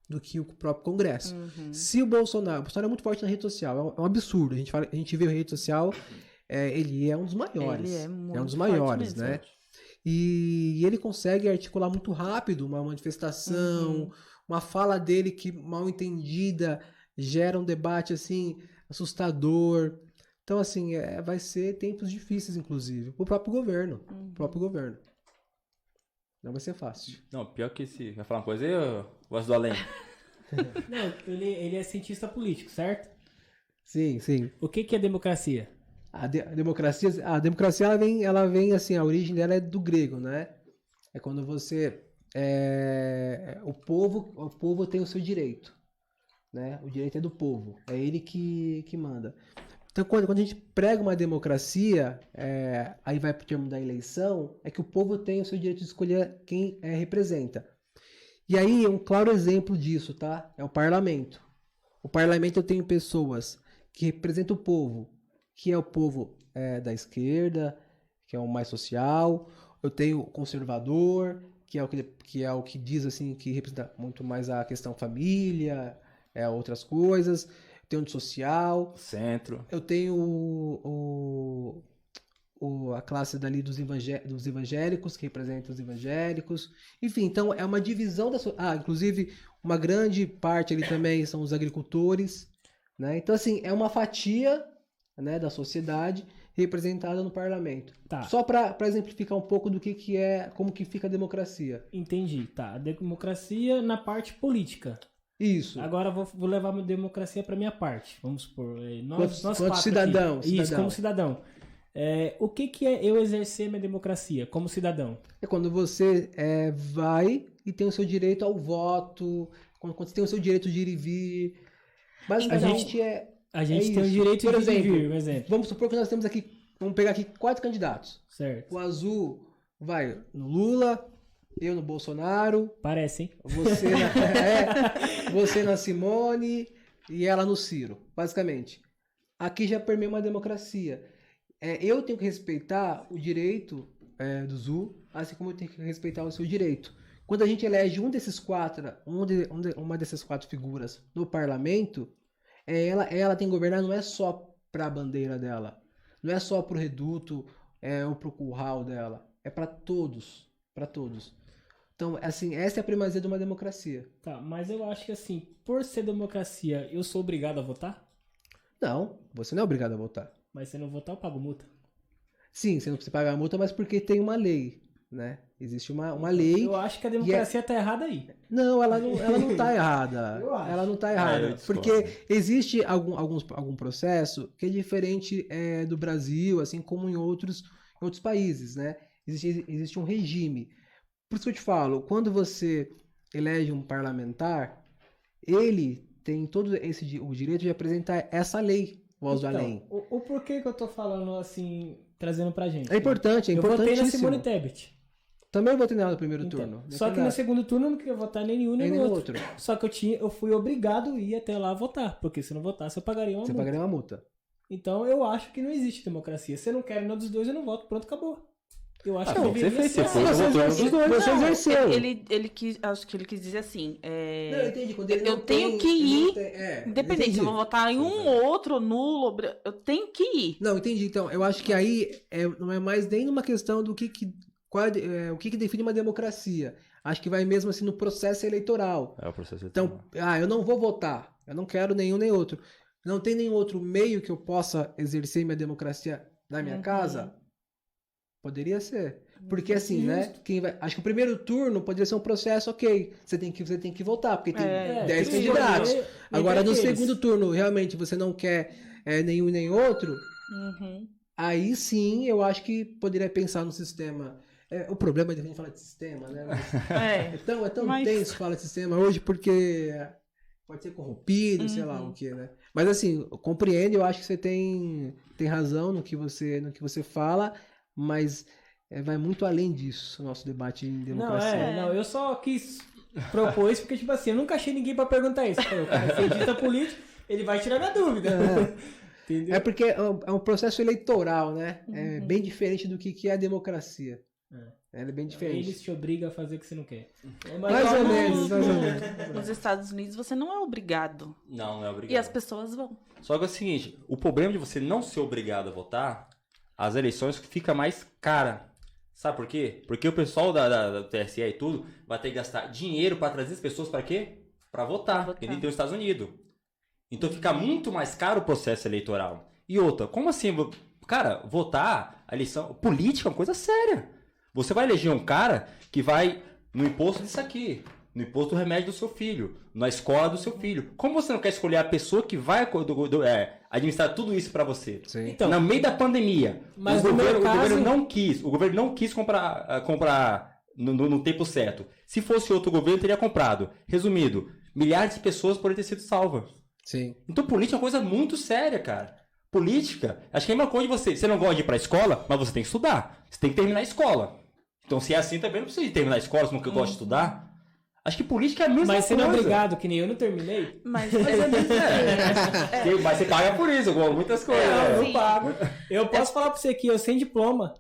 S6: do que o próprio Congresso. Se o Bolsonaro é muito forte na rede social, é um absurdo. A gente vê a rede social, ele é um dos maiores.
S7: Ele é muito
S6: um dos
S7: forte
S6: maiores,
S7: mesmo.
S6: né? E ele consegue articular muito rápido uma manifestação, uma fala dele que, mal entendida, gera um debate, assim, assustador. Então, assim, vai ser tempos difíceis, inclusive, pro próprio governo. Não vai ser fácil.
S5: Não, pior que se vai falar uma coisa, eu gosto do além.
S8: Não, ele é cientista político, certo?
S6: Sim.
S8: O que é democracia?
S6: A democracia ela vem assim, a origem dela é do grego, né? É quando você o povo tem o seu direito, né? O direito é do povo, é ele que manda. Então quando a gente prega uma democracia, aí vai pro termo da eleição, é que o povo tem o seu direito de escolher quem representa. E aí um claro exemplo disso, tá? É o parlamento. O parlamento eu tenho pessoas que representam o povo, que é o povo da esquerda, que é o mais social. Eu tenho o conservador, que é o que diz assim, que representa muito mais a questão família, outras coisas. Tenho de social.
S5: Centro.
S6: Eu tenho a classe dali dos evangélicos, que representa os evangélicos. Enfim, então é uma divisão da... inclusive, uma grande parte ali também são os agricultores, né? Então, assim, é uma fatia, né, da sociedade representada no parlamento.
S8: Tá.
S6: Só para exemplificar um pouco do que é, como que fica a democracia.
S8: Entendi, tá. A democracia na parte política.
S6: Isso.
S8: Agora vou levar a democracia para minha parte. Vamos supor, nós
S6: Quanto
S8: quatro
S6: cidadão,
S8: aqui. Isso,
S6: cidadão.
S8: como cidadão. O que é eu exercer minha democracia como cidadão?
S6: É quando você vai e tem o seu direito ao voto, quando você tem o seu direito de ir e vir. Basicamente
S8: A gente
S6: é
S8: tem o
S6: isso.
S8: direito
S6: Por
S8: de ir e
S6: exemplo,
S8: vir, um exemplo.
S6: Vamos supor que nós temos aqui, vamos pegar aqui 4 candidatos.
S8: Certo.
S6: O azul vai no Lula, eu no Bolsonaro,
S8: Parece, hein?
S6: você na Simone e ela no Ciro, basicamente. Aqui já permeia uma democracia. Eu tenho que respeitar o direito do Zul, assim como eu tenho que respeitar o seu direito. Quando a gente elege uma dessas 4 figuras no parlamento, ela tem que governar não é só para a bandeira dela, não é só para o reduto ou para o curral dela, é para todos, Então, assim, essa é a primazia de uma democracia.
S8: Tá, mas eu acho que assim, por ser democracia, eu sou obrigado a votar?
S6: Não, você não é obrigado a votar.
S8: Mas se eu não votar, eu pago multa.
S6: Sim, você não precisa pagar a multa, mas porque tem uma lei, né? Existe uma lei.
S8: Eu acho que a democracia tá errada aí.
S6: Não, ela não tá errada.
S8: Eu acho.
S6: Ela não tá errada. Porque existe algum processo que é diferente do Brasil, assim como em outros países, né? Existe um regime. Por isso que eu te falo, quando você elege um parlamentar, ele tem todo o direito de apresentar essa lei, voz do além.
S8: O porquê que eu tô falando assim, trazendo pra gente?
S6: É importante, é importantíssimo.
S8: Eu votei na Simone Tebet.
S6: Também votei nela no primeiro
S8: Então,
S6: turno.
S8: Só que no segundo turno eu não queria votar nem nenhum nem no outro.
S6: outro.
S8: Só que eu fui obrigado a ir até lá votar, porque se não votasse eu pagaria uma
S6: Você
S8: multa.
S6: pagaria uma multa.
S8: Então eu acho que não existe democracia. Se eu não quero nenhum dos dois, eu não voto. Pronto, acabou. Eu acho que
S5: não,
S8: deveria
S5: você fez,
S8: ser
S5: você
S8: assim.
S6: Você exerceu.
S7: Ele quis, acho que ele quis dizer assim.
S6: Não, eu entendi. Quando ele
S7: Eu
S6: não
S7: tenho
S6: tem-
S7: que
S6: ele
S7: ir,
S6: não tem-
S7: independente,
S6: entendi.
S7: se eu vou votar em um ou outro, nulo, eu tenho que ir.
S6: Não, entendi. Então, eu acho que aí não é mais nem numa questão do o que define uma democracia. Acho que vai mesmo assim no processo eleitoral.
S5: É o processo eleitoral.
S6: Então, eu não vou votar. Eu não quero nenhum nem outro. Não tem nenhum outro meio que eu possa exercer minha democracia na minha casa? Poderia ser. Porque assim, né? Acho que o primeiro turno poderia ser um processo, ok. Você tem que votar, porque tem 10
S8: tem que
S6: candidatos.
S8: escolher
S6: Agora, no
S8: entre aqueles.
S6: segundo turno, realmente você não quer nenhum nem outro, aí sim eu acho que poderia pensar no sistema. O problema é que a gente fala de sistema, né? É tão tenso falar de sistema hoje porque pode ser corrompido, sei lá o que, né? Mas assim, eu compreendo, eu acho que você tem razão no que você fala, mas vai muito além disso o nosso debate em democracia.
S8: Não, eu só quis propor isso porque, tipo assim, eu nunca achei ninguém pra perguntar isso. O cara é cientista político, ele vai tirar minha dúvida. Entendeu?
S6: É porque é um processo eleitoral, né? É bem diferente do que é a democracia. Ela é bem diferente.
S8: Eles te obrigam a fazer o que você não quer.
S6: Mais ou menos.
S7: Nos Estados Unidos você não é obrigado.
S5: Não é obrigado.
S7: E as pessoas vão.
S5: Só que é o seguinte, o problema de você não ser obrigado a votar, as eleições fica mais cara. Sabe por quê? Porque o pessoal da TSE e tudo vai ter que gastar dinheiro para trazer as pessoas para quê? Para votar, que nem tem os Estados Unidos. Então fica muito mais caro o processo eleitoral. E outra, como assim? Cara, votar, a eleição, política é uma coisa séria. Você vai eleger um cara que vai no imposto disso aqui, no imposto do remédio do seu filho, na escola do seu filho. Como você não quer escolher a pessoa que vai administrar tudo isso para você?
S6: Sim.
S8: Então,
S5: no meio da pandemia,
S8: mas
S5: o
S8: no meu
S5: governo
S8: caso...
S5: não quis comprar no tempo certo. Se fosse outro governo, teria comprado. Resumido, milhares de pessoas poderiam ter sido salvas.
S6: Sim.
S5: Então política é uma coisa muito séria, cara. Política, acho que é a mesma coisa de você. Você não gosta de ir pra escola, mas você tem que estudar. Você tem que terminar a escola. Então se é assim também, não precisa de terminar a escola se não gosta de estudar. Acho que política é a mesma coisa.
S8: Mas você não é obrigado, que nem eu não terminei.
S7: Mas
S5: Mas você paga por isso, igual muitas coisas.
S8: Eu
S7: Sim.
S8: pago. Eu posso falar pra você que eu sem diploma,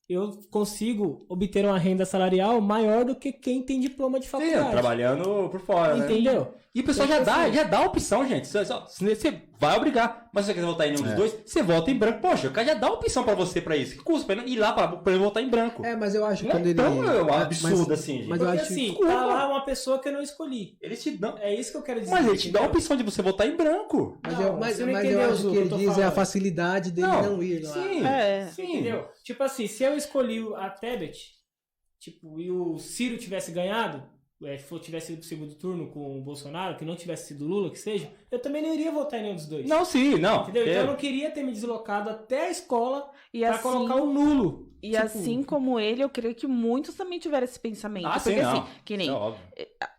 S8: eu consigo obter uma renda salarial maior do que quem tem diploma de
S5: Sim,
S8: faculdade.
S5: trabalhando por fora, né?
S8: Entendeu?
S5: E o pessoal já dá a opção, gente. Você vai obrigar. Mas se você quiser votar em nenhum dos dois, você vota em branco. Poxa, o cara já dá a opção pra você pra isso. Que custa pra ele ir lá pra ele votar em branco.
S6: Mas eu acho que
S5: Não
S6: quando
S5: é
S6: ele...
S5: tão absurdo assim, gente.
S6: Mas eu
S8: Porque
S6: acho
S8: assim,
S6: que...
S8: tá lá uma pessoa que eu não escolhi.
S5: Eles te dão...
S8: É isso que eu quero dizer.
S5: Mas ele te dá a
S8: entendeu?
S5: opção de você votar em branco.
S6: Mas
S8: você não
S6: eu
S8: entendeu,
S6: acho
S8: Zu,
S6: que ele
S8: eu tô
S6: diz é a
S8: falando.
S6: facilidade dele não ir lá.
S5: Sim.
S8: Você entendeu? Tipo assim, se eu escolhi a Tebet, tipo, e o Ciro tivesse ganhado, tivesse ido pro segundo turno com o Bolsonaro, que não tivesse sido Lula, que seja, eu também não iria votar em nenhum dos dois.
S5: Não, sim, não.
S8: Entendeu? Então eu não queria ter me deslocado até a escola
S7: E
S8: pra
S7: assim-
S8: colocar o nulo.
S7: E assim como ele, eu creio que muitos também tiveram esse pensamento.
S5: Ah,
S7: porque
S5: sim, não.
S7: assim, que nem
S5: Isso é óbvio.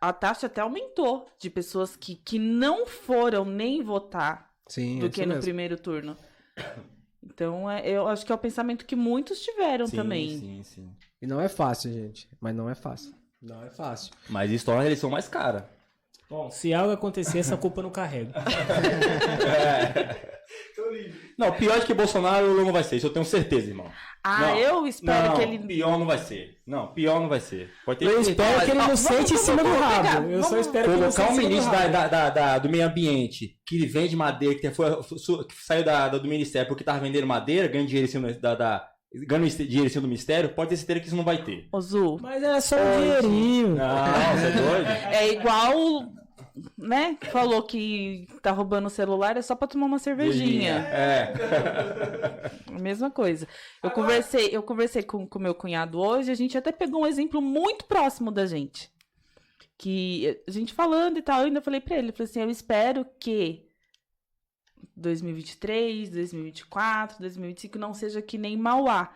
S7: a taxa até aumentou de pessoas que não foram nem votar
S6: Sim,
S7: do
S6: é
S7: que
S6: isso
S7: no
S6: mesmo.
S7: primeiro turno. Então, eu acho que é o pensamento que muitos tiveram também.
S5: Sim.
S6: E não é fácil, gente. Mas não é fácil. Não é fácil.
S5: Mas isso torna a eleição mais cara.
S8: Bom, se algo acontecer, essa culpa eu não carrego.
S5: Não, pior de que Bolsonaro não vai ser, isso eu tenho certeza, irmão.
S7: Ah,
S5: Não,
S7: eu espero
S5: não,
S7: que ele...
S5: pior não vai ser. Não, pior não vai ser. Pode ter
S8: Eu
S5: que
S8: espero que ele não sente em cima do
S7: vamos
S8: rabo.
S7: pegar,
S8: Eu só
S7: vamos
S8: espero que ele não
S5: colocar
S8: sente
S5: um
S8: em cima do
S5: ministro
S8: rabo.
S5: do meio ambiente que vende madeira, que saiu do ministério porque tava vendendo madeira, ganhando dinheiro em cima ganhando dinheiro em cima do ministério, pode ter certeza que isso não vai ter.
S7: Ô, Zu,
S8: Mas é só um dinheirinho.
S5: Não, você é doido?
S7: é igual, né? Falou que tá roubando o celular, é só pra tomar uma cervejinha.
S5: É.
S7: A mesma coisa. Eu conversei com meu cunhado hoje, a gente até pegou um exemplo muito próximo da gente. Que a gente falando e tal, eu ainda falei pra ele, falei assim, eu espero que 2023, 2024, 2025 não seja que nem Mauá.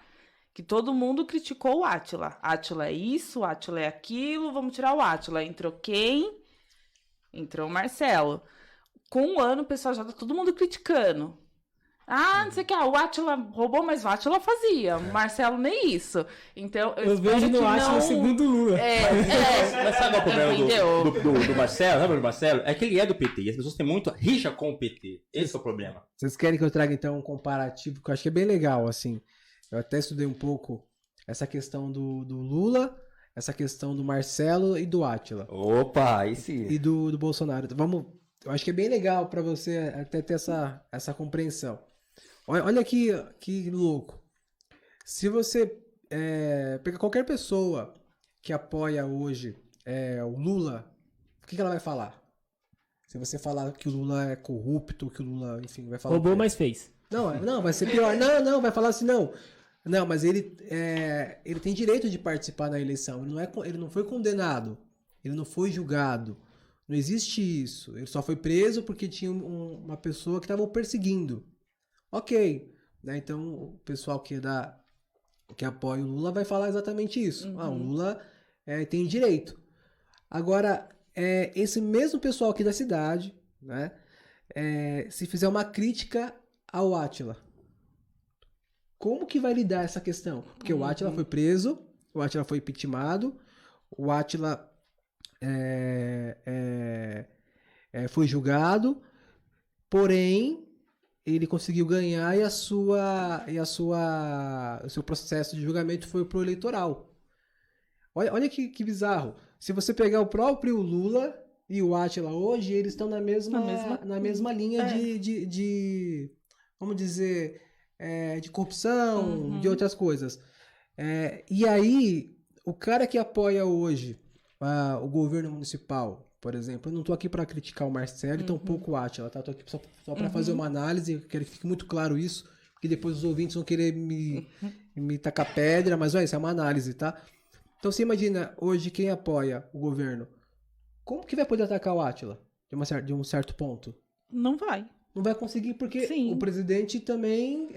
S7: Que todo mundo criticou o Átila. Átila é isso, Átila é aquilo, vamos tirar o Átila. Entrou quem? Entrou o Marcelo. Com um ano, o pessoal já tá todo mundo criticando. Ah, não sei o que, o Átila roubou, mas o Átila fazia. O Marcelo nem isso. Então,
S8: Eu vejo no Átila o segundo Lula.
S5: Mas sabe qual é o problema
S7: Entendeu?
S5: do Marcelo? Sabe do Marcelo? É que ele é do PT e as pessoas têm muito rixa com o PT. Esse é o problema.
S6: Vocês querem que eu traga então um comparativo que eu acho que é bem legal, assim. Eu até estudei um pouco essa questão do Lula, essa questão do Marcelo e do Átila.
S5: Opa, aí sim.
S6: E do Bolsonaro. Eu acho que é bem legal para você até ter essa compreensão. Olha que louco. Se você pegar qualquer pessoa que apoia hoje o Lula, o que ela vai falar? Se você falar que o Lula é corrupto, que o Lula, enfim, vai falar...
S8: Roubou, mas fez.
S6: Não, vai ser pior. Não, vai falar assim, não. Não, mas ele tem direito de participar na eleição. Ele não foi condenado. Ele não foi julgado. Não existe isso. Ele só foi preso porque tinha uma pessoa que estava o perseguindo. Ok. Né? Então, o pessoal que apoia o Lula vai falar exatamente isso.
S7: Uhum.
S6: O Lula tem direito. Agora, esse mesmo pessoal aqui da cidade, né, se fizer uma crítica ao Átila, como que vai lidar essa questão? Porque o Átila foi preso, o Átila foi impeachmentado, o Átila foi julgado, porém ele conseguiu ganhar e o seu processo de julgamento foi pro eleitoral. Olha que bizarro. Se você pegar o próprio Lula e o Átila hoje, eles estão na mesma linha de vamos dizer, de corrupção, de outras coisas. E aí, o cara que apoia hoje o governo municipal, por exemplo, eu não estou aqui para criticar o Marcelo e tampouco o Átila, tá? Estou aqui só para fazer uma análise, eu quero que fique muito claro isso, porque depois os ouvintes vão querer me tacar pedra, mas isso é uma análise, tá? Então você imagina hoje quem apoia o governo, como que vai poder atacar o Átila de um certo ponto?
S7: Não vai.
S6: Não vai conseguir porque
S7: Sim.
S6: o presidente também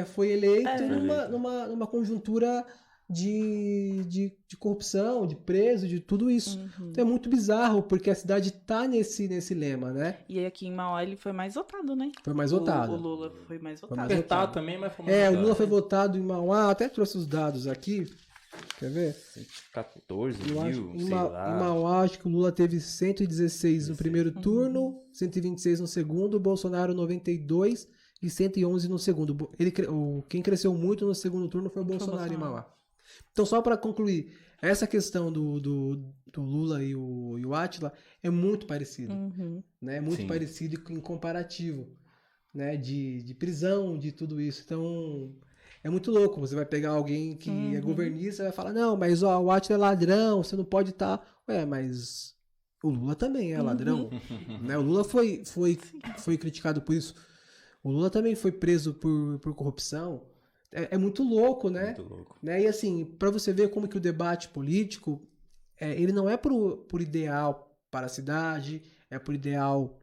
S6: foi eleito numa conjuntura de corrupção, de preso, de tudo isso. Então é muito bizarro, porque a cidade tá nesse lema, né?
S7: E aí aqui em Mauá ele foi mais votado, né?
S6: Foi mais votado.
S7: O Lula foi mais votado.
S6: mais
S5: Apertado também, mas foi
S6: o Lula foi votado em Mauá, até trouxe os dados aqui. Quer ver?
S5: 14
S6: Eu acho,
S5: mil,
S6: em
S5: sei lá.
S6: Mauá, acho que o Lula teve 116 no primeiro turno, 126 no segundo, o Bolsonaro 92 e 111 no segundo. Quem cresceu muito no segundo turno foi o Bolsonaro em Mauá. Então, só para concluir, essa questão do Lula e o Átila é muito parecido, né? É muito
S5: Sim.
S6: parecido em comparativo, né? De prisão, de tudo isso. Então, é muito louco. Você vai pegar alguém que é governista e vai falar, não, mas ó, o Átila é ladrão, você não pode estar... Ué, mas o Lula também é ladrão, né? O Lula foi criticado por isso. O Lula também foi preso por corrupção. É muito louco, né?
S5: Muito louco.
S6: Né? E assim, para você ver como que o debate político, ele não é por ideal para a cidade, é por ideal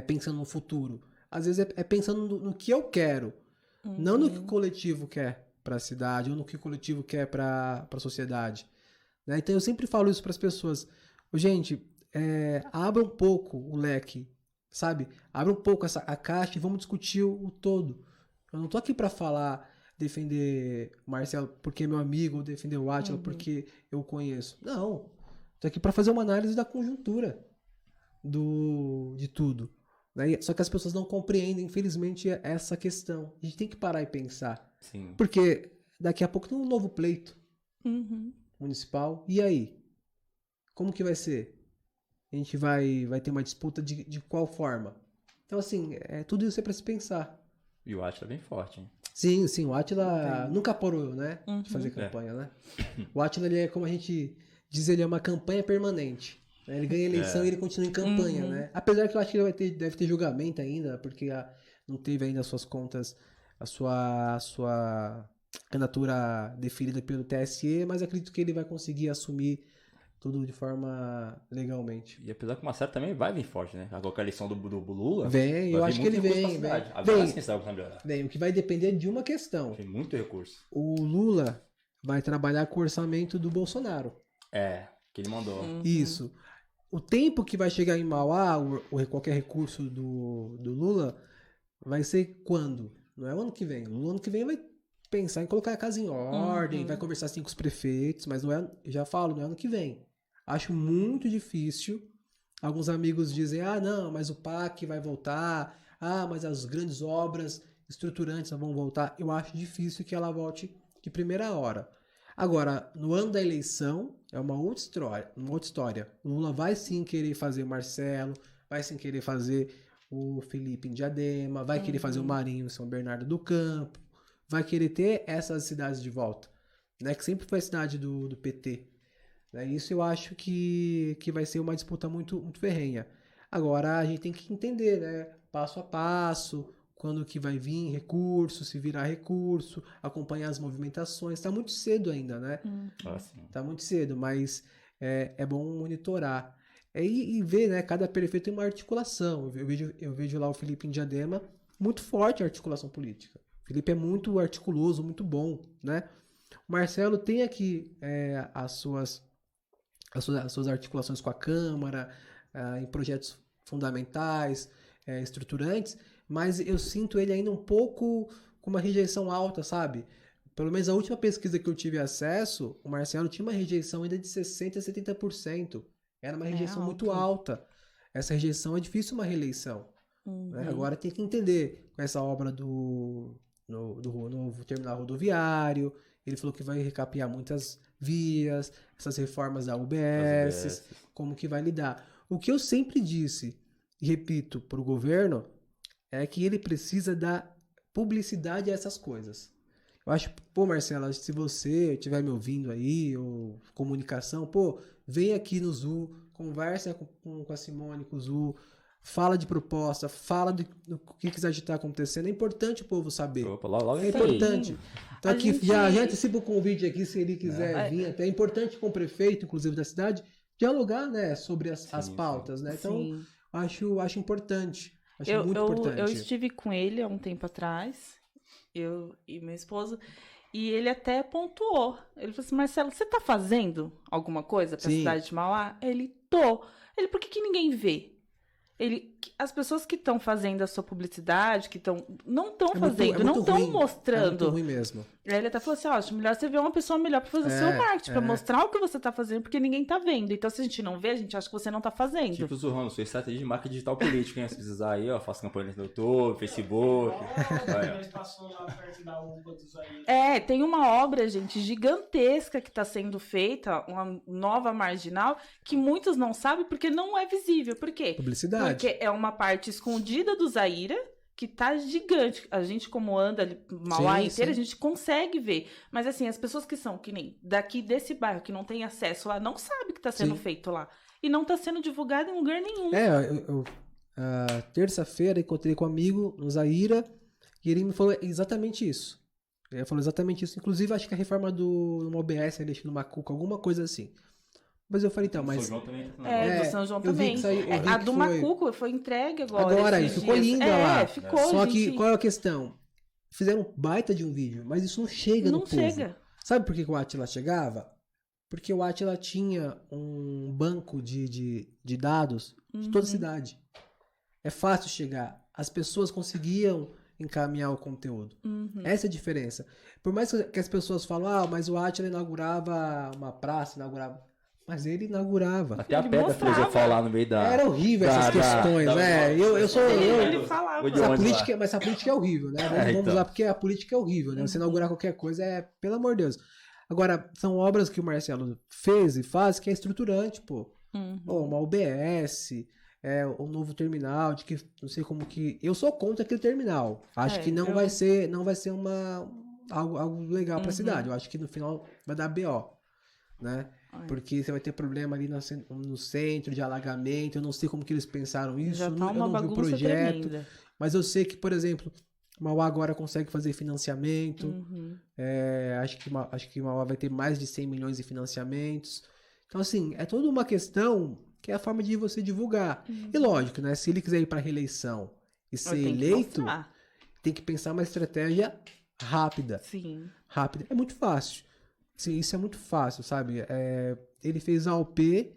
S6: pensando no futuro. Às vezes é pensando no que eu quero, não no que o coletivo quer para a cidade, ou no que o coletivo quer para a sociedade. Né? Então eu sempre falo isso para as pessoas. Gente, abra um pouco o leque, sabe? Abra um pouco a caixa e vamos discutir o todo. Eu não tô aqui para falar, defender o Marcelo porque é meu amigo, ou defender o Átila porque eu conheço. Não. Tô aqui para fazer uma análise da conjuntura de tudo. Né? Só que as pessoas não compreendem, infelizmente, essa questão. A gente tem que parar e pensar.
S5: Sim.
S6: Porque daqui a pouco tem um novo pleito municipal. E aí? Como que vai ser? A gente vai ter uma disputa de qual forma? Então, assim, tudo isso é para se pensar.
S5: E o Átila é bem forte, hein?
S6: Sim, o Átila nunca parou, né? De fazer campanha, né? O Átila, ele é, como a gente diz, ele é uma campanha permanente. Né? Ele ganha eleição e ele continua em campanha, né? Apesar que eu acho que ele deve ter julgamento ainda, porque não teve ainda as suas contas, a sua candidatura definida pelo TSE, mas acredito que ele vai conseguir assumir tudo de forma legalmente.
S5: E apesar que o Marcelo também vai vir forte, né? Agora com a eleição do Lula...
S6: Vem, eu acho que ele vem. Vem, o que vai depender de uma questão.
S5: Tem muito recurso.
S6: O Lula vai trabalhar com o orçamento do Bolsonaro.
S5: Que ele mandou.
S6: Isso. O tempo que vai chegar em Mauá, qualquer recurso do Lula, vai ser quando? Não é o ano que vem. O ano que vem vai pensar em colocar a casa em ordem, vai conversar assim com os prefeitos, mas não é, já falo, não é ano que vem. Acho muito difícil. Alguns amigos dizem, não, mas o PAC vai voltar, mas as grandes obras estruturantes vão voltar. Eu acho difícil que ela volte de primeira hora. Agora, no ano da eleição, é uma outra história. O Lula vai sim querer fazer o Marcelo, vai sim querer fazer o Felipe em Diadema, vai querer fazer o Marinho em São Bernardo do Campo, vai querer ter essas cidades de volta, né? Que sempre foi a cidade do PT. Né? Isso eu acho que vai ser uma disputa muito, muito ferrenha. Agora, a gente tem que entender, né? Passo a passo, quando que vai vir recurso, se virar recurso, acompanhar as movimentações. Está muito cedo ainda, né? Está muito cedo, mas é bom monitorar. E ver, né? Cada prefeito tem uma articulação. Eu vejo lá o Felipe em Diadema, muito forte a articulação política. O Felipe é muito articuloso, muito bom, né? O Marcelo tem aqui as suas articulações com a Câmara, em projetos fundamentais, estruturantes, mas eu sinto ele ainda um pouco com uma rejeição alta, sabe? Pelo menos a última pesquisa que eu tive acesso, o Marcelo tinha uma rejeição ainda de 60% a 70%. Era uma rejeição muito alta. Essa rejeição é difícil uma reeleição. Né? Agora tem que entender com essa obra do novo terminal rodoviário. Ele falou que vai recapear muitas vias, essas reformas da UBS, como que vai lidar. O que eu sempre disse, e repito para o governo, é que ele precisa dar publicidade a essas coisas. Eu acho, Marcelo, se você estiver me ouvindo aí, ou comunicação, vem aqui no ZU, conversa com a Simone, com o ZU, fala de proposta, fala do que está acontecendo. É importante o povo saber.
S5: Logo
S6: é importante. Então aqui, já antecipo o convite aqui, se ele quiser vir até. É importante com o prefeito, inclusive da cidade, dialogar, né, sobre as pautas. Né? Então, acho importante. Acho muito importante.
S7: Eu estive com ele há um tempo atrás, eu e meu esposo, e ele até pontuou. Ele falou assim, Marcelo, você tá fazendo alguma coisa pra cidade de Mauá? Ele, tô. Ele, por que ninguém vê? As pessoas que estão fazendo a sua publicidade, não estão fazendo, não estão mostrando.
S6: É muito ruim mesmo.
S7: Aí ele até falou assim, ó, acho melhor você ver uma pessoa melhor pra fazer o seu marketing, pra mostrar o que você tá fazendo, porque ninguém tá vendo. Então, se a gente não vê, a gente acha que você não tá fazendo.
S5: Tipo, Zurrão, sua estratégia de marca digital política, hein? Se precisar aí, ó, faço campanha no YouTube, Facebook.
S7: Tem uma obra, gente, gigantesca que tá sendo feita, uma nova marginal, que muitos não sabem porque não é visível. Por quê?
S6: Publicidade.
S7: Porque é uma parte escondida do Zaira, que tá gigante. A gente, como anda ali, Mauá inteira, a gente consegue ver. Mas, assim, as pessoas que são, que nem daqui desse bairro, que não tem acesso lá, não sabe que tá sendo feito lá. E não tá sendo divulgado em lugar nenhum.
S6: Terça-feira encontrei com um amigo no Zaira e ele me falou exatamente isso. Ele falou exatamente isso. Inclusive, acho que a reforma do OBS, ele deixou no Macuco, alguma coisa assim. Mas eu falei, então, mas...
S5: São João também tá
S7: do São João também. A do Macuco foi entregue agora.
S6: Agora, ficou linda lá.
S7: Ficou,
S6: Só
S7: gente...
S6: que, qual é a questão? Fizeram um baita de um vídeo, mas isso não chega no povo. Não chega. Sabe por que o Átila chegava? Porque o Átila tinha um banco de dados de toda a cidade. É fácil chegar. As pessoas conseguiam encaminhar o conteúdo. Essa é a diferença. Por mais que as pessoas falam, mas o Átila inaugurava uma praça, mas ele inaugurava.
S5: Até a pedra filosofal lá no meio da...
S6: Era horrível essas questões, né?
S7: Ele falava.
S6: Mas a política é horrível, né? Vamos lá, porque a política é horrível, né? Você inaugurar qualquer coisa pelo amor de Deus. Agora, são obras que o Marcelo fez e faz que é estruturante, pô. Uma UBS, o novo terminal, de que não sei como que... Eu sou contra aquele terminal. Acho que não vai ser algo legal pra cidade. Eu acho que no final vai dar BO, né? Porque você vai ter problema ali no centro de alagamento. Eu não sei como que eles pensaram isso.
S7: Já tá uma bagunça
S6: vi o projeto.
S7: Tremenda.
S6: Mas eu sei que, por exemplo, Mauá agora consegue fazer financiamento. Acho que Mauá vai ter mais de 100 milhões de financiamentos. Então, assim, é toda uma questão que é a forma de você divulgar. E lógico, né? Se ele quiser ir para reeleição e ser eleito, tem que pensar uma estratégia rápida.
S7: Sim.
S6: Rápida. É muito fácil. Sim, isso é muito fácil, sabe? Ele fez a OP,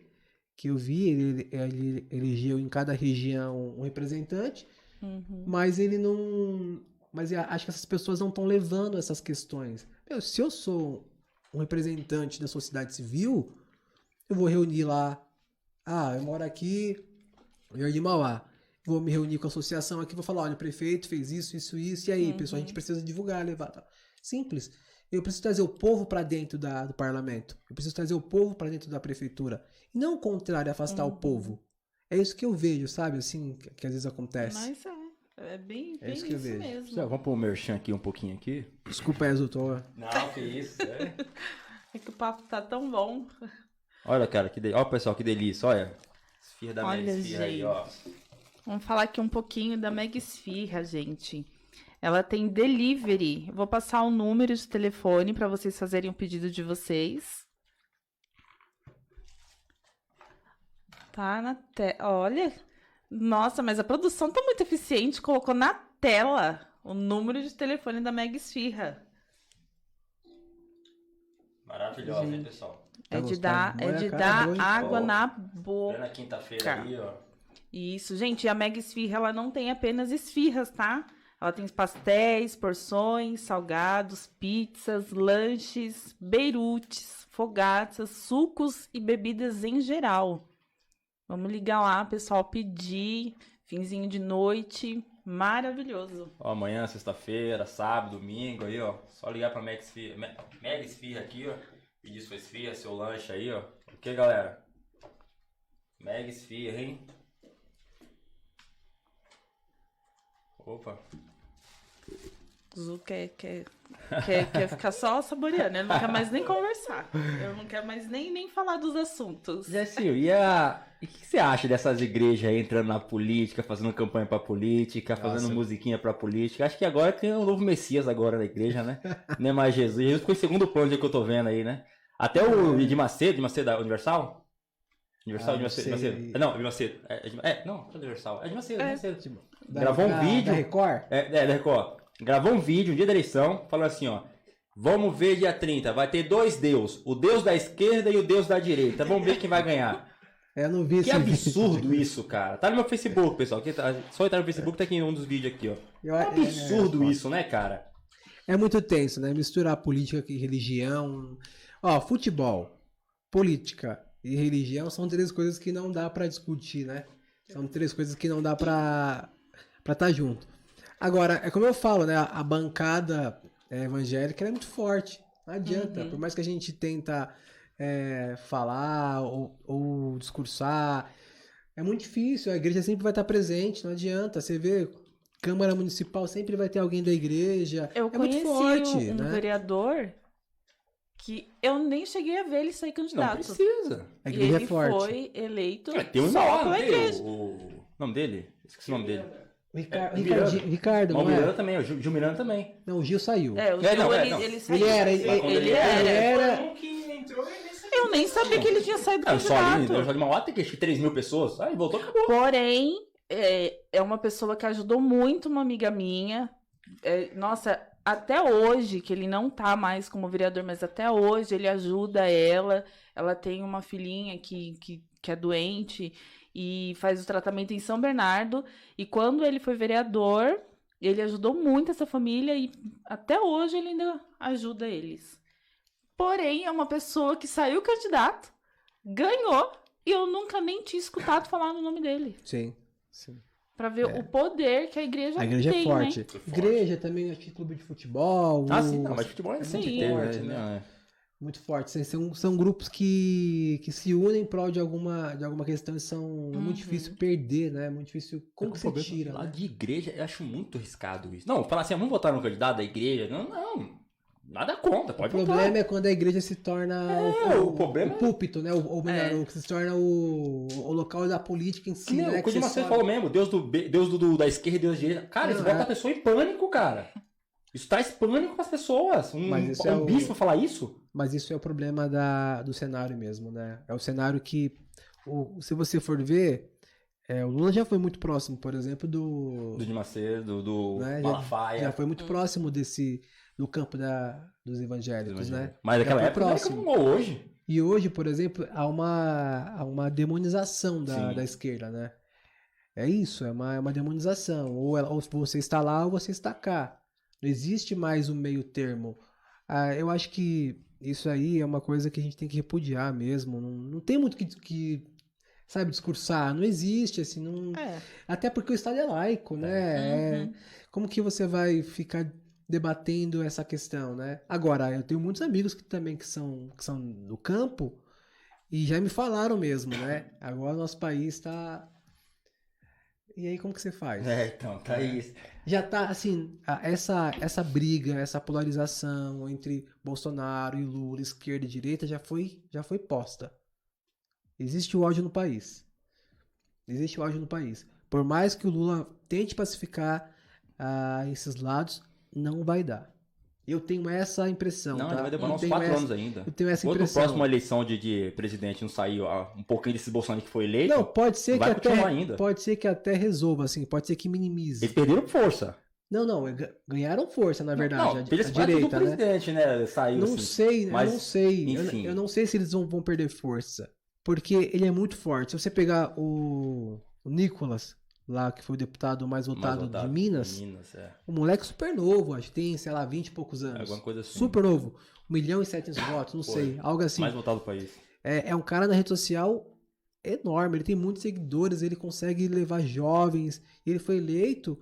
S6: que eu vi, ele elegeu em cada região um representante, mas ele não... Mas acho que essas pessoas não estão levando essas questões. Se eu sou um representante da sociedade civil, eu vou reunir lá, eu moro aqui, Jardim Mauá, vou me reunir com a associação aqui, vou falar, olha, o prefeito fez isso, e aí, pessoal, a gente precisa divulgar, levar, tá? Simples. Eu preciso trazer o povo para dentro do parlamento. Eu preciso trazer o povo para dentro da prefeitura. E não o contrário, afastar o povo. É isso que eu vejo, sabe? Assim, que às vezes acontece.
S7: Mas é bem
S6: isso que eu vejo.
S7: mesmo.
S5: Vamos pôr o merchan aqui um pouquinho aqui.
S6: Desculpa, Exultor.
S5: Não, que isso.
S7: É que o papo tá tão bom.
S5: Olha, cara, olha, pessoal, que delícia. Olha, esfirra da Mega Esfirra aí, ó.
S7: Vamos falar aqui um pouquinho da Mega Esfirra, gente. Ela tem delivery. Eu vou passar o número de telefone para vocês fazerem o pedido de vocês. Tá na tela. Olha. Nossa, mas a produção tá muito eficiente. Colocou na tela o número de telefone da Mega Esfirra.
S5: Maravilhosa, hein, pessoal?
S7: É de dar água na boca.
S5: Na quinta-feira ali, ó.
S7: Isso, gente. A Mega Esfirra, ela não tem apenas esfirras, tá? Ela tem pastéis, porções, salgados, pizzas, lanches, beirutes, fogaças, sucos e bebidas em geral. Vamos ligar lá, pessoal, pedir, finzinho de noite, maravilhoso.
S5: Ó, amanhã, sexta-feira, sábado, domingo aí, ó, só ligar pra Mega Esfirra aqui, ó, pedir sua esfirra, seu lanche aí, ó. Ok, galera? Mega Esfirra, hein? Opa.
S7: O Zu quer ficar só saboreando, ele não quer mais nem conversar. Eu não quero mais nem falar dos assuntos.
S5: Jéssica, e o que você acha dessas igrejas aí entrando na política, fazendo campanha pra política, fazendo musiquinha pra política? Acho que agora tem um novo Messias agora na igreja, né? Não é mais Jesus. Jesus ficou em segundo plano que eu tô vendo aí, né? Até o Edir Macedo da Universal? Universal, Edir Macedo. Não, Edir Macedo. Não, é Universal. É Edir Macedo. Gravou um vídeo.
S6: Da Record?
S5: Da Record. Gravou um vídeo no dia da eleição, falando assim, ó. Vamos ver dia 30, vai ter dois deuses. O Deus da esquerda e o Deus da direita. Vamos ver quem vai ganhar.
S6: Eu não vi
S5: que absurdo isso, cara. Tá no meu Facebook, pessoal. Só entrar no Facebook, tá aqui em um dos vídeos aqui, ó. É um absurdo isso, né, cara?
S6: É muito tenso, né? Misturar política e religião. Ó, futebol, política e religião são 3 coisas que não dá pra discutir, né? São 3 coisas que não dá pra estar junto. Agora, é como eu falo, né? A bancada evangélica ela é muito forte. Não adianta. Por mais que a gente tenta falar ou discursar, é muito difícil. A igreja sempre vai estar presente, não adianta. Você vê, Câmara Municipal sempre vai ter alguém da igreja.
S7: Eu
S6: é muito
S7: conheci
S6: forte,
S7: um
S6: né?
S7: vereador que eu nem cheguei a ver ele sair
S5: Não
S7: candidato.
S5: precisa.
S6: A
S7: E
S6: igreja
S7: ele
S6: é forte.
S7: foi eleito
S5: Tem um
S7: só
S5: lá,
S7: pela
S5: não tem?
S7: igreja.
S5: O nome dele? Esqueci o nome dele.
S6: Ricardo,
S5: Mas o
S6: não é?
S5: Miranda também, o Gil Miranda também.
S6: Não, o Gil saiu.
S7: O
S5: É,
S7: Gil,
S5: não,
S7: ele saiu.
S6: Ele era.
S8: Um que entrou e nem sabia.
S7: Eu nem sabia que ele tinha saído
S5: Só ali,
S7: candidato.
S5: só de Mauá tem que 3 mil pessoas. Aí voltou, acabou.
S7: Porém, é uma pessoa que ajudou muito uma amiga minha. Nossa, até hoje, que ele não tá mais como vereador, mas até hoje ele ajuda ela. Ela tem uma filhinha que é doente e faz o tratamento em São Bernardo. E quando ele foi vereador, ele ajudou muito essa família e até hoje ele ainda ajuda eles. Porém, é uma pessoa que saiu candidato, ganhou, e eu nunca nem tinha escutado falar no nome dele.
S6: Sim.
S7: Pra ver o poder que a igreja tem,
S6: A igreja é forte.
S7: né?
S6: Igreja também, acho que clube de futebol.
S5: Sim, não, mas futebol é sempre
S7: Sim.
S5: teve,
S6: forte,
S5: né?
S6: né? Muito forte. São grupos que se unem em prol de alguma questão e são muito difícil perder, né? Muito difícil. Como que você tira,
S5: Lá
S6: né?
S5: de igreja, eu acho muito arriscado isso. Não, falar assim, vamos votar no candidato da igreja. Não. Nada contra,
S6: O
S5: pode
S6: problema
S5: votar.
S6: é quando a igreja se torna
S5: o problema
S6: o púlpito, né? Ou melhor, o que se torna o local da política em si,
S5: Não,
S6: né?
S5: o que o
S6: você
S5: Macedo
S6: sobe.
S5: falou mesmo, Deus da esquerda e Deus da direita. Cara, isso
S6: Não,
S5: bota a pessoa em pânico, cara. Isso traz pânico pras pessoas.
S6: Mas isso é o-
S5: bispo falar isso?
S6: Mas isso é o problema do cenário mesmo, né? É o cenário que, se você for ver, o Lula já foi muito próximo, por exemplo,
S5: Do de Macedo, do
S6: né?
S5: Malafaia.
S6: Já foi muito próximo do campo dos evangélicos, né?
S5: Mas naquela
S6: Já foi
S5: época
S6: próximo.
S5: não é como hoje.
S6: E hoje, por exemplo, há uma demonização
S5: Sim.
S6: da esquerda, né? É isso, é uma demonização. Ou você está lá ou você está cá. Não existe mais um meio termo. Eu acho que isso aí é uma coisa que a gente tem que repudiar mesmo. Não tem muito que sabe, discursar. Não existe, assim. Não... Até porque o Estado é laico, né? Como que você vai ficar debatendo essa questão, né? Agora, eu tenho muitos amigos que são do campo e já me falaram mesmo, né? Agora o nosso país tá... E aí, como que você faz?
S5: Então, tá isso.
S6: Já tá, assim, essa briga, essa polarização entre Bolsonaro e Lula, esquerda e direita, já foi posta. Existe o ódio no país. Existe o ódio no país. Por mais que o Lula tente pacificar esses lados, não vai dar. Eu tenho essa impressão.
S5: Não,
S6: tá?
S5: ele vai demorar
S6: Eu
S5: uns
S6: tenho
S5: 4
S6: essa-
S5: anos ainda.
S6: Eu tenho essa
S5: Enquanto a
S6: impressão.
S5: próxima eleição de presidente não sair um pouquinho desse Bolsonaro que foi eleito,
S6: Não, pode ser que
S5: vai continuar
S6: até
S5: ainda.
S6: pode ser que até resolva, assim, pode ser que minimize.
S5: eles perderam força.
S6: Não, ganharam força, na verdade,
S5: Não,
S6: a
S5: eles
S6: direita,
S5: do
S6: né?
S5: presidente, né? Saiu
S6: Não
S5: assim.
S6: sei,
S5: mas,
S6: eu não sei.
S5: enfim.
S6: Eu não sei se eles vão perder força. Porque ele é muito forte. Se você pegar o Nicolas, lá que foi o deputado mais votado de Minas, o moleque super novo, acho que tem, sei lá, 20 e poucos anos.
S5: Alguma coisa assim.
S6: Super novo. 1.700.000 votos, não sei. Algo assim.
S5: Mais votado do país.
S6: É um cara na rede social enorme. Ele tem muitos seguidores, ele consegue levar jovens. Ele foi eleito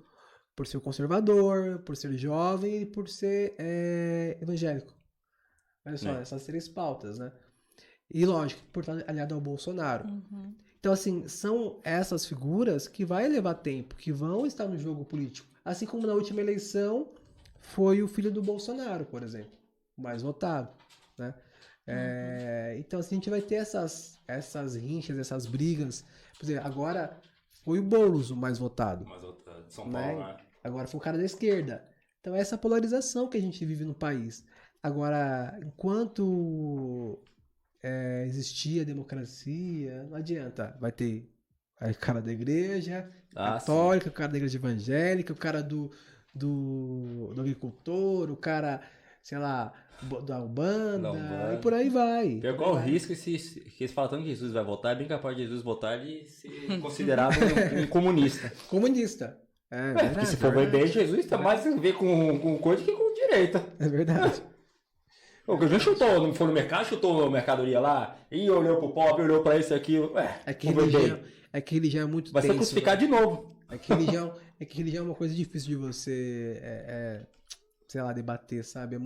S6: por ser conservador, por ser jovem e por ser evangélico. Olha só, essas 3 pautas, né? E lógico, por estar aliado ao Bolsonaro. Então, assim, são essas figuras que vai levar tempo, que vão estar no jogo político. Assim como na última eleição foi o filho do Bolsonaro, por exemplo, o mais votado, né? Então, assim, a gente vai ter essas rinchas, essas brigas. Por exemplo, agora foi o Boulos o mais votado.
S5: Mais votado de São Paulo, né?
S6: Agora foi o cara da esquerda. Então, é essa polarização que a gente vive no país. Agora, enquanto existia democracia, não adianta. Vai ter o cara da igreja católica, o cara da igreja evangélica, o cara do agricultor, o cara, sei lá, da Umbanda, e por aí vai.
S5: Pior qual o risco que eles falam tanto que Jesus vai votar, é bem capaz de Jesus votar e ser considerado um comunista.
S6: Comunista.
S5: Porque se for ver bem, Jesus tá mais a ver com coisa que com direita. jeito.
S6: É verdade.
S5: O que a gente chutou, não foi no mercado, chutou a mercadoria lá, e olhou pro pobre, olhou pra isso e aquilo.
S6: É que religião é muito
S5: vai ser
S6: tenso,
S5: crucificado de novo.
S6: É que religião é uma coisa difícil de você, sei lá, debater, sabe? É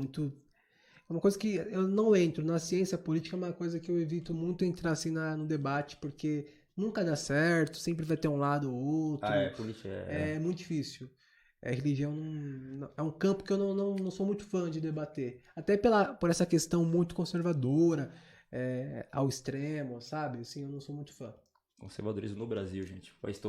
S6: uma coisa que eu não entro. Na ciência política é uma coisa que eu evito muito entrar assim no debate, porque nunca dá certo, sempre vai ter um lado ou outro.
S5: Política
S6: É muito difícil. Religião é um campo que eu não sou muito fã de debater. Até por essa questão muito conservadora, ao extremo, sabe? Assim, eu não sou muito fã.
S5: Conservadorismo no Brasil, gente. País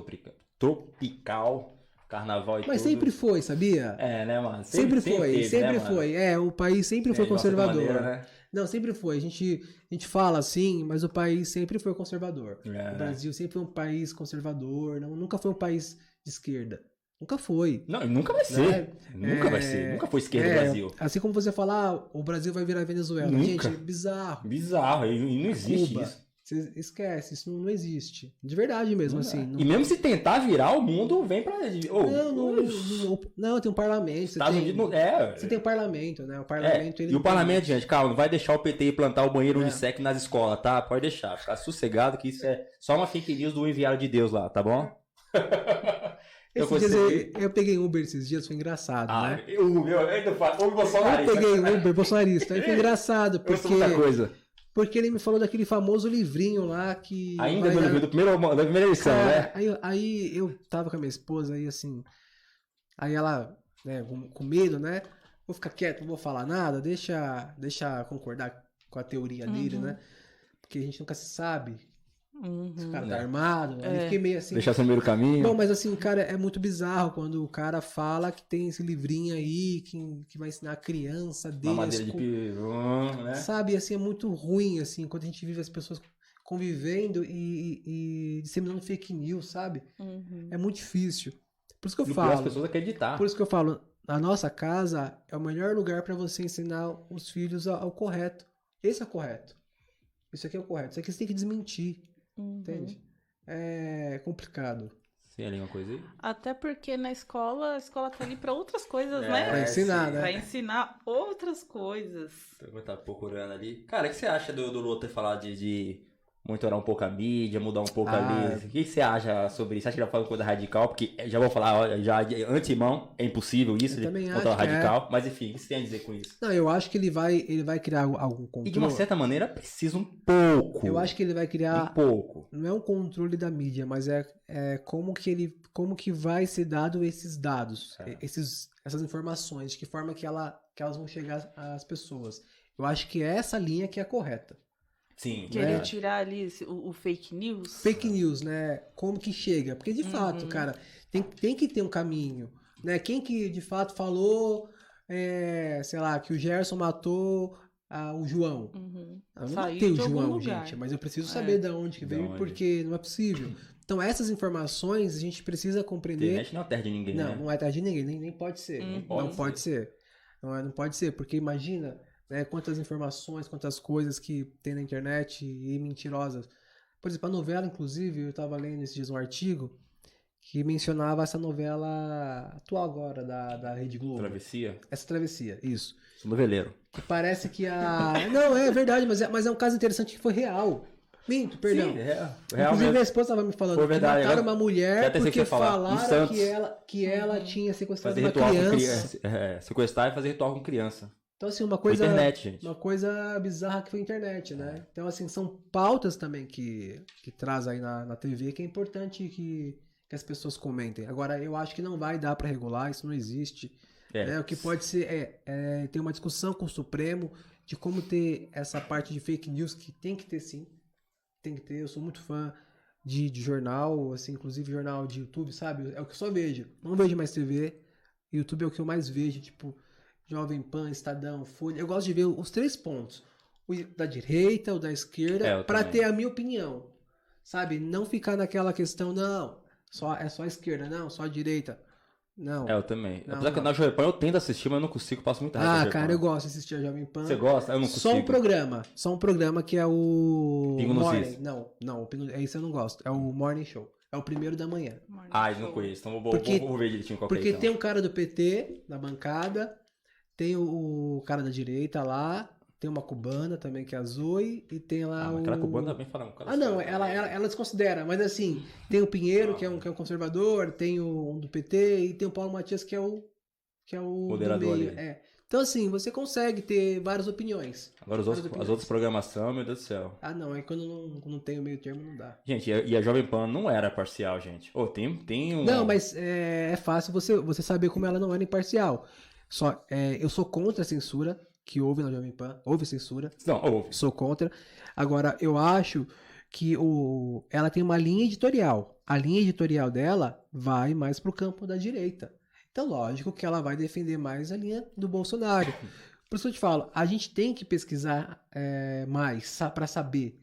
S5: tropical, carnaval e tudo.
S6: Mas sempre foi, sabia?
S5: Né, mano?
S6: Sempre
S5: teve,
S6: foi. O país sempre foi
S5: de uma
S6: conservador.
S5: certa maneira, né?
S6: Não, sempre foi. A gente fala assim, mas o país sempre foi conservador. O Brasil sempre foi um país conservador, nunca foi um país de esquerda. Nunca foi.
S5: Não, nunca vai ser. Nunca vai ser. Nunca foi esquerda do Brasil.
S6: Assim como você fala, o Brasil vai virar Venezuela.
S5: Nunca.
S6: Gente, é bizarro.
S5: Bizarro. E não existe
S6: Cuba.
S5: isso.
S6: Você esquece, isso não existe. De verdade mesmo, assim.
S5: E mesmo se tentar virar, o mundo vem pra...
S6: Não, tem um parlamento. Você tem um parlamento, né? O parlamento,
S5: e o parlamento, gente, calma, não vai deixar o PT implantar o banheiro unissex nas escolas, tá? Pode deixar, ficar sossegado que isso é só uma fake news do enviado de Deus lá, tá bom?
S6: Eu peguei Uber esses dias, foi engraçado, né?
S5: O bolsonarista.
S6: Eu peguei Uber bolsonarista, aí foi engraçado, porque ele me falou daquele famoso livrinho lá que...
S5: Ainda no livro da primeira edição, né?
S6: Aí eu tava com a minha esposa, aí assim... Aí ela, né, com medo, né? Vou ficar quieto, não vou falar nada, deixa concordar com a teoria dele, né? Porque a gente nunca se sabe. Se o cara tá armado, aí fiquei meio assim...
S5: Deixar no meio do caminho.
S6: Bom, mas assim, cara, é muito bizarro quando o cara fala que tem esse livrinho aí, que vai ensinar a criança dele...
S5: Uma madeira de pivô, né?
S6: Sabe, assim, é muito ruim, assim, quando a gente vive as pessoas convivendo e disseminando fake news, sabe? É muito difícil. Por isso que eu falo...
S5: as pessoas acreditar.
S6: Por isso que eu falo, a nossa casa é o melhor lugar para você ensinar os filhos ao correto. Esse é o correto. Isso aqui é o correto. Isso aqui você tem que desmentir. Entende? É complicado.
S5: Tem ali uma coisa aí?
S7: Até porque a escola tá ali para outras coisas, né?
S6: Pra ensinar, né?
S7: Pra ensinar outras coisas.
S5: Eu tava procurando ali. Cara, o que você acha do Lula ter falado de monitorar um pouco a mídia, mudar um pouco ali? O que você acha sobre isso? Você acha que ele vai falar coisa radical? Porque já vou falar, já de antemão, é impossível isso, de montar radical. Mas enfim, o que você tem a dizer com isso?
S6: Não, eu acho que ele vai criar algum controle.
S5: E de uma certa maneira precisa um pouco.
S6: Eu acho que ele vai criar...
S5: Um pouco.
S6: Não é um controle da mídia, mas é como que vai ser dado esses dados, essas informações, de que forma que elas vão chegar às pessoas. Eu acho que é essa linha que é correta.
S5: Sim.
S7: Querer tirar ali o fake news.
S6: Fake news, né? Como que chega? Porque de fato, cara, tem que ter um caminho, né? Quem que de fato falou, sei lá, que o Gerson matou o João. Eu não matei o João, gente, mas eu preciso saber de onde que veio, porque não é possível. Então essas informações a gente precisa compreender. A
S5: internet não é terra de ninguém, né?
S6: Não é terra de ninguém, nem pode ser. Não pode ser. Não pode ser, porque imagina... quantas informações, quantas coisas que tem na internet e mentirosas. Por exemplo, a novela, inclusive, eu estava lendo esses dias um artigo que mencionava essa novela atual agora, da Rede Globo.
S5: Travessia?
S6: Essa Travessia, isso.
S5: Sou noveleiro.
S6: Que parece que Não, é verdade, mas é um caso interessante que foi real. Minto, perdão.
S5: Sim, real.
S6: Inclusive, minha esposa estava me falando que mataram uma mulher porque falaram que ela tinha sequestrado uma criança.
S5: Sequestrar e fazer ritual com criança.
S6: Então, assim, uma coisa...
S5: internet, gente.
S6: Uma coisa bizarra que foi a internet, né? Então, assim, são pautas também que traz aí na TV que é importante que as pessoas comentem. Agora, eu acho que não vai dar para regular, isso não existe. Né? O que pode ser ter uma discussão com o Supremo de como ter essa parte de fake news, que tem que ter sim. Tem que ter, eu sou muito fã de jornal, assim, inclusive jornal de YouTube, sabe? É o que eu só vejo. Não vejo mais TV. YouTube é o que eu mais vejo, tipo... Jovem Pan, Estadão, Folha. Eu gosto de ver os 3 pontos. O da direita, o da esquerda, para ter a minha opinião. Sabe? Não ficar naquela questão, não, é só a esquerda, não, só a direita. Não.
S5: Eu também. Apesar que na Jovem Pan eu tento assistir, mas eu não consigo, passo muita raiva.
S6: Cara, eu gosto de assistir a Jovem Pan.
S5: Você gosta? Eu não consigo.
S6: Só um programa que é o...
S5: Pingo nos
S6: Morning.
S5: Is.
S6: Não, esse eu não gosto. É o Morning Show. É o primeiro da manhã.
S5: Eu não conheço. Então vou ver direitinho qual que é.
S6: Porque tem um cara do PT na bancada... tem o cara da direita lá, tem uma cubana também que é a Zoe, e tem lá o...
S5: Aquela cubana também fala um cara.
S6: não, ela desconsidera, mas assim, tem o Pinheiro, que é um conservador, tem um do PT, e tem o Paulo Matias, que é o
S5: moderador
S6: do meio.
S5: ali.
S6: É. Então assim, você consegue ter várias opiniões.
S5: Agora as outras programações, meu Deus do céu.
S6: Ah, não, aí quando não tem o meio termo, não dá.
S5: Gente, e a Jovem Pan não era parcial, gente. Tem um...
S6: Não, mas é fácil você saber como ela não era imparcial. Só, eu sou contra a censura que houve na Jovem Pan. Houve censura.
S5: Não, houve.
S6: Sou contra. Agora, eu acho que ela tem uma linha editorial. A linha editorial dela vai mais pro campo da direita. Então, lógico que ela vai defender mais a linha do Bolsonaro. Por isso que eu te falo, a gente tem que pesquisar mais para saber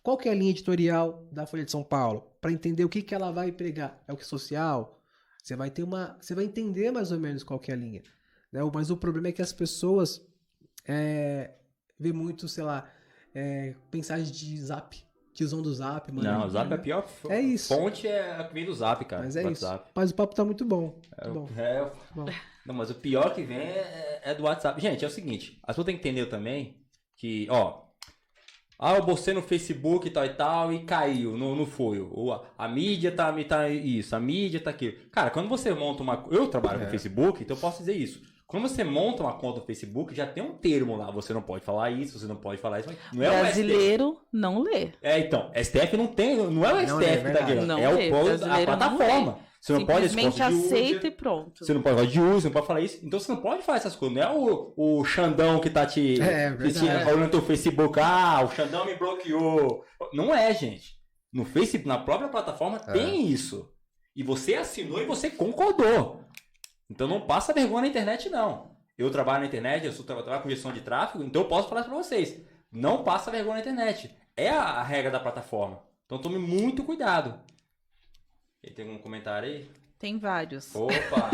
S6: qual que é a linha editorial da Folha de São Paulo, para entender o que ela vai pregar. É o que social? Você vai entender mais ou menos qual que é a linha. Né? Mas o problema é que as pessoas vê muito, sei lá, mensagens de zap. Tiozão do zap, mano.
S5: Não, o zap é a pior
S6: isso.
S5: fonte é a que vem do zap, cara.
S6: Mas é
S5: WhatsApp.
S6: isso. Mas o papo tá muito bom. Bom.
S5: Não, mas o pior que vem é do WhatsApp. Gente, é o seguinte, as pessoas têm que entender também que, eu postei no Facebook e tal, e caiu, não foi. A mídia tá isso, a mídia tá aquilo. Cara, quando você monta eu trabalho no Facebook, então eu posso dizer isso. Quando você monta uma conta no Facebook, já tem um termo lá. Você não pode falar isso, você não pode falar isso. Não é
S7: brasileiro não lê.
S5: Então, STF não tem, não é o STF que tá aqui.
S7: Não
S5: é o povo da plataforma. Você não pode
S7: simplesmente aceita e pronto.
S5: Você não pode falar de uso, você não pode falar isso. Então você não pode falar essas coisas. Não é o Xandão que tá te olhando no teu Facebook. O Xandão me bloqueou. Não é, gente. No Facebook, na própria plataforma, tem isso. E você assinou e você concordou. Então não passa vergonha na internet, não. Eu trabalho na internet, eu trabalho com gestão de tráfego, então eu posso falar pra vocês. Não passa vergonha na internet. É a regra da plataforma. Então tome muito cuidado. E tem algum comentário aí?
S7: Tem vários.
S5: Opa!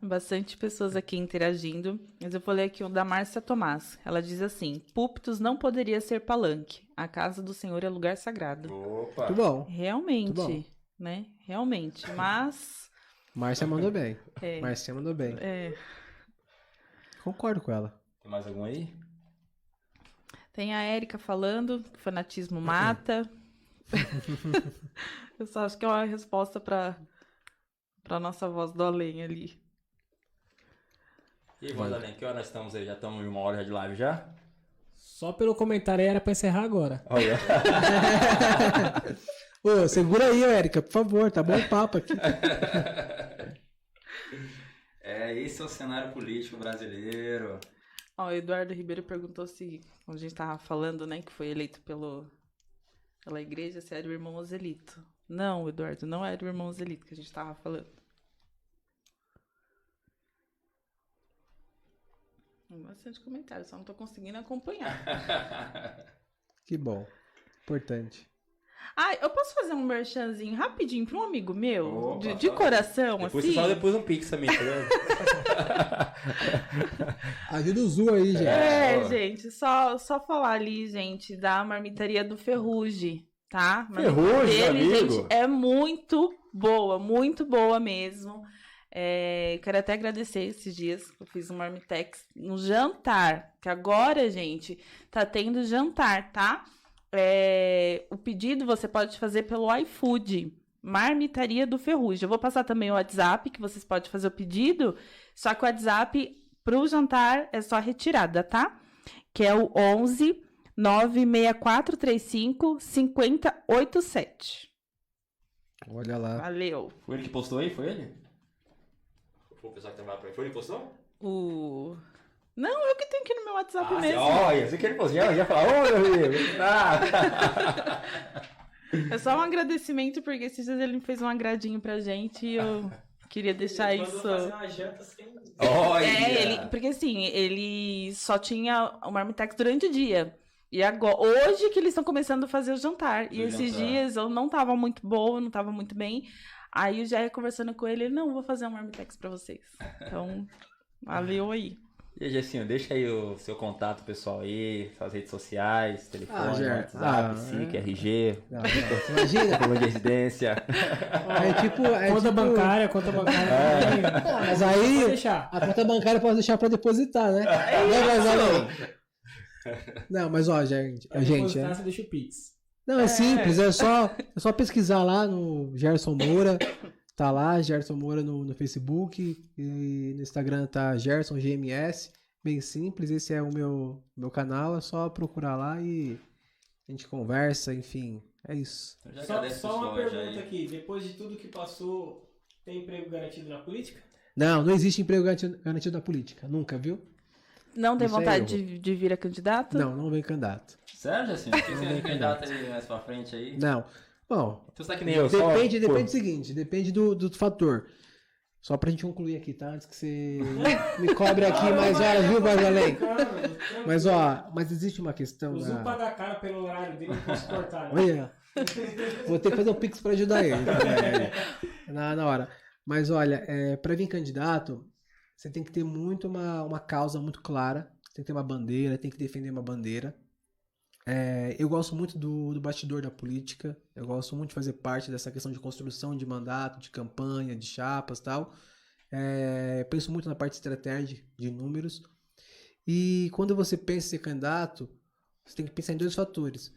S7: Bastante pessoas aqui interagindo. Mas eu vou ler aqui o da Márcia Tomás. Ela diz assim: púlpitos não poderia ser palanque. A casa do Senhor é lugar sagrado.
S5: Opa!
S6: Muito bom.
S7: Realmente,
S6: muito bom.
S7: Né? Realmente. Mas...
S6: Márcia mandou bem. Márcia mandou bem. Concordo com ela.
S5: Tem mais algum aí?
S7: Tem a Érica falando que fanatismo mata. Eu só acho que é uma resposta pra nossa voz do além ali.
S5: E aí, voz do além, que hora nós estamos aí? Já estamos em 1 hora de live já?
S8: Só pelo comentário aí era pra encerrar agora.
S5: Olha.
S6: Ô, segura aí, Érica, por favor, tá bom o papo aqui.
S5: Esse é o cenário político brasileiro.
S7: O Eduardo Ribeiro perguntou se, como a gente tava falando, né, que foi eleito pela igreja, se era o irmão Ozelito. Não, Eduardo, não era o irmão Ozelito que a gente tava falando. Tem bastante comentário, só não tô conseguindo acompanhar.
S6: Que bom. Importante.
S7: Eu posso fazer um merchanzinho rapidinho para um amigo meu? De coração,
S5: depois
S7: assim?
S5: Você fala depois um pix também, tá vendo?
S6: Ajuda o Zu aí, gente.
S7: Gente, só falar ali, gente, da marmitaria do Ferrugem, tá?
S5: Ferrugem, amigo?
S7: Gente, é muito boa mesmo. Quero até agradecer esses dias que eu fiz um marmitex no jantar, que agora, gente, tá tendo jantar, tá? O pedido você pode fazer pelo iFood, marmitaria do Ferrugem. Eu vou passar também o WhatsApp, que vocês podem fazer o pedido, só que o WhatsApp pro jantar é só retirada, tá? Que é o 11 96435 5087.
S6: Olha lá.
S7: Valeu.
S5: Foi ele que postou aí? Foi ele? Foi o pessoal que trabalha pra ele? Foi ele que postou?
S7: Não, eu que tenho aqui no meu WhatsApp mesmo.
S5: Olha, você que ele postou, já falou, ô meu amigo.
S7: É só um agradecimento, porque esses dias ele fez um agradinho pra gente e eu queria deixar isso.
S8: Fazer uma janta sem...
S7: Porque assim, ele só tinha o marmitex durante o dia. E agora, hoje que eles estão começando a fazer o jantar. E esses dias eu não tava muito boa, não tava muito bem. Aí eu já ia conversando com ele, não, vou fazer um marmitex pra vocês. Então, valeu aí.
S5: E aí, Gessinho, deixa aí o seu contato pessoal aí, suas redes sociais, telefone, WhatsApp, SIC, RG,
S6: Imagina.
S5: número de residência.
S8: Conta bancária.
S6: Não, mas aí
S8: Pode deixar.
S6: a conta bancária pode deixar pra depositar, né? Não, mas ó, gente,
S8: Pra depositar, você deixa o Pix.
S6: Não, é simples, é só pesquisar lá no Gerson Moura. Tá lá, Gerson Moura no Facebook e no Instagram tá Gerson GMS. Bem simples, esse é o meu canal, é só procurar lá e a gente conversa, enfim, é isso.
S8: Só uma pergunta aqui, depois de tudo que passou, tem emprego garantido na política?
S6: Não existe emprego garantido na política, nunca, viu?
S7: Não tem
S6: Isso é
S7: vontade de vir a candidato?
S6: Não vem candidato.
S5: Sério, Gessinho? Por que você é candidato aí mais pra frente aí?
S6: Não. Bom,
S5: Você tá que nem eu,
S6: depende do seguinte, depende do fator. Só pra gente concluir aqui, tá? Antes que você me cobre aqui mais horas, viu, Voz Além? Mas existe uma questão.
S8: O Zu paga a cara pelo horário dele, não posso cortar. Né?
S6: Olha, vou ter que fazer um pix pra ajudar ele. Na hora. Mas olha, pra vir candidato, você tem que ter muito uma causa muito clara. Tem que ter uma bandeira, tem que defender uma bandeira. Eu gosto muito do bastidor da política, eu gosto muito de fazer parte dessa questão de construção de mandato, de campanha, de chapas e tal. Penso muito na parte de estratégia, de números. E quando você pensa em ser candidato, você tem que pensar em dois fatores.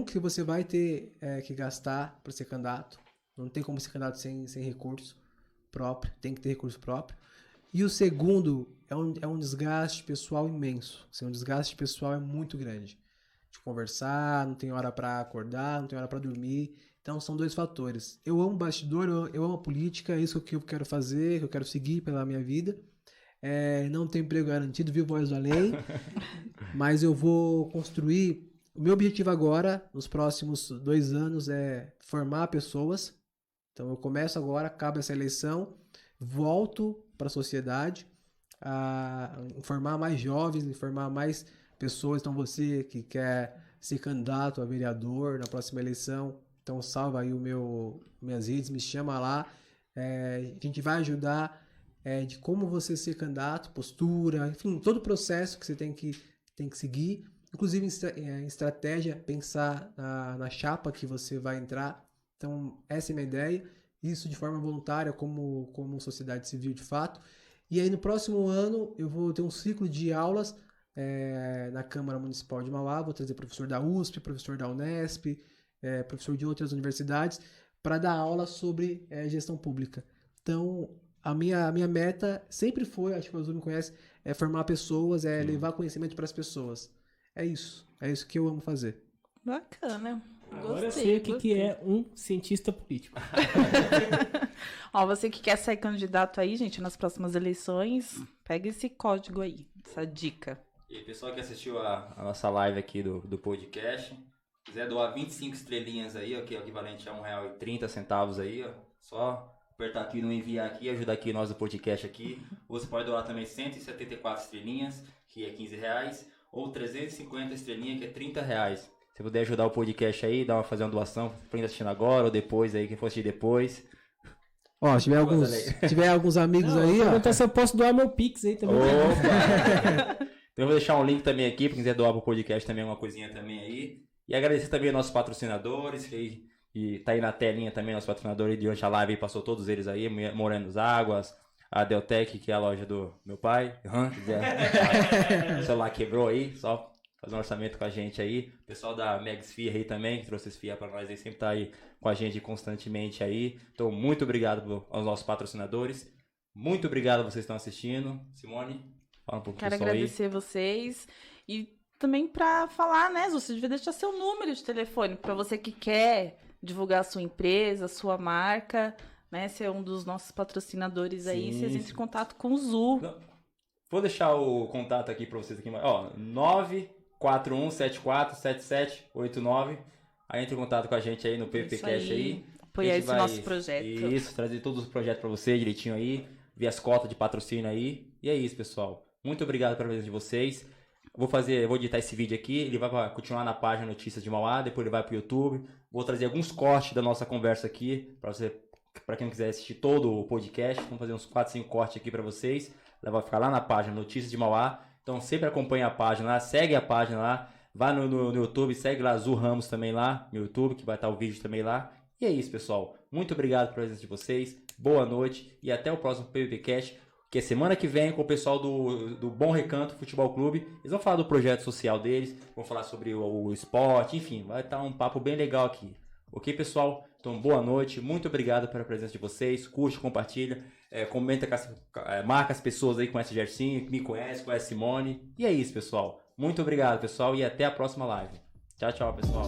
S6: Que você vai ter que gastar para ser candidato. Não tem como ser candidato sem recurso próprio, tem que ter recurso próprio. E o segundo é um desgaste pessoal imenso. Assim, um desgaste pessoal é muito grande. De conversar, não tem hora para acordar, não tem hora para dormir. Então são dois fatores. Eu amo bastidor, eu amo a política, é isso que eu quero fazer, que eu quero seguir pela minha vida. Não tenho emprego garantido, viu, Voz do Além. Mas eu vou construir. O meu objetivo agora, nos próximos 2 anos, é formar pessoas. Então eu começo agora, acaba essa eleição, volto para a sociedade, a informar mais jovens, informar mais pessoas. Então você que quer ser candidato a vereador na próxima eleição, então salva aí minhas redes, me chama lá. A gente vai ajudar de como você ser candidato, postura, enfim, todo o processo que você tem que seguir, inclusive em estratégia, pensar na chapa que você vai entrar. Então essa é a minha ideia, isso de forma voluntária como sociedade civil de fato. E aí no próximo ano eu vou ter um ciclo de aulas na Câmara Municipal de Mauá, vou trazer professor da USP, professor da Unesp, professor de outras universidades, para dar aula sobre gestão pública. Então, a minha meta sempre foi, acho que o Azul me conhece, é formar pessoas, levar conhecimento para as pessoas. É isso que eu amo fazer.
S7: Bacana.
S8: Agora eu sei o que é um cientista político.
S7: Ó, você que quer sair candidato aí, gente, nas próximas eleições, pega esse código aí, essa dica.
S5: E pessoal que assistiu a nossa live aqui do podcast, quiser doar 25 estrelinhas aí, ó, que é o equivalente a R$1,30 aí, ó, só apertar aqui no enviar aqui e ajudar aqui nós do podcast aqui. Você pode doar também 174 estrelinhas, que é R$15, ou 350 estrelinhas, que é R$30. Se puder ajudar o podcast aí, fazer uma doação, pra quem tá assistindo agora ou depois aí, quem for assistir depois.
S6: Ó, se tiver alguns amigos aí, ó.
S8: Perguntar se eu posso doar meu Pix aí também.
S5: Opa! Então eu vou deixar um link também aqui, pra quem quiser doar pro podcast também, uma coisinha também aí. E agradecer também aos nossos patrocinadores, e tá aí na telinha também, nossos patrocinadores durante a live, passou todos eles aí, Morenos Águas, a Deltec, que é a loja do meu pai, o celular quebrou aí, só fazer um orçamento com a gente aí. O pessoal da Mega Esfia aí também, que trouxe esfia pra nós aí, sempre tá aí com a gente constantemente aí. Então, muito obrigado aos nossos patrocinadores. Muito obrigado a vocês que estão assistindo. Simone, fala um pouco do
S7: Quero
S5: pessoal aí.
S7: agradecer vocês e também pra falar, né, você devia deixar seu número de telefone pra você que quer divulgar a sua empresa, a sua marca, né, ser um dos nossos patrocinadores aí, vocês entrem em contato com o Zu.
S5: Não, vou deixar o contato aqui pra vocês aqui, ó, 941747789. Aí entre em contato com a gente aí no PPCast aí.
S7: Apoiar esse nosso projeto.
S5: Isso, trazer todos os projetos pra você direitinho aí, ver as cotas de patrocínio aí. E é isso, pessoal. Muito obrigado pela presença de vocês. Vou editar esse vídeo aqui, ele vai continuar na página Notícias de Mauá, depois ele vai pro YouTube. Vou trazer alguns cortes da nossa conversa aqui, pra quem não quiser assistir todo o podcast. Vamos fazer uns 4, 5 cortes aqui pra vocês. ela vai ficar lá na página Notícias de Mauá. Então sempre acompanha a página lá, segue a página lá, vai no YouTube, segue lá Azul Ramos também lá no YouTube, que vai estar o vídeo também lá. E é isso, pessoal. Muito obrigado pela presença de vocês, boa noite e até o próximo PVPcast, que é semana que vem com o pessoal do Bom Recanto Futebol Clube. Eles vão falar do projeto social deles, vão falar sobre o esporte, enfim, vai estar um papo bem legal aqui. Ok, pessoal? Então, boa noite, muito obrigado pela presença de vocês, curte, compartilha, comenta, marca as pessoas aí que conhecem o Gersinho, que me conhece Simone. E é isso, pessoal. Muito obrigado, pessoal, e até a próxima live. Tchau, tchau, pessoal.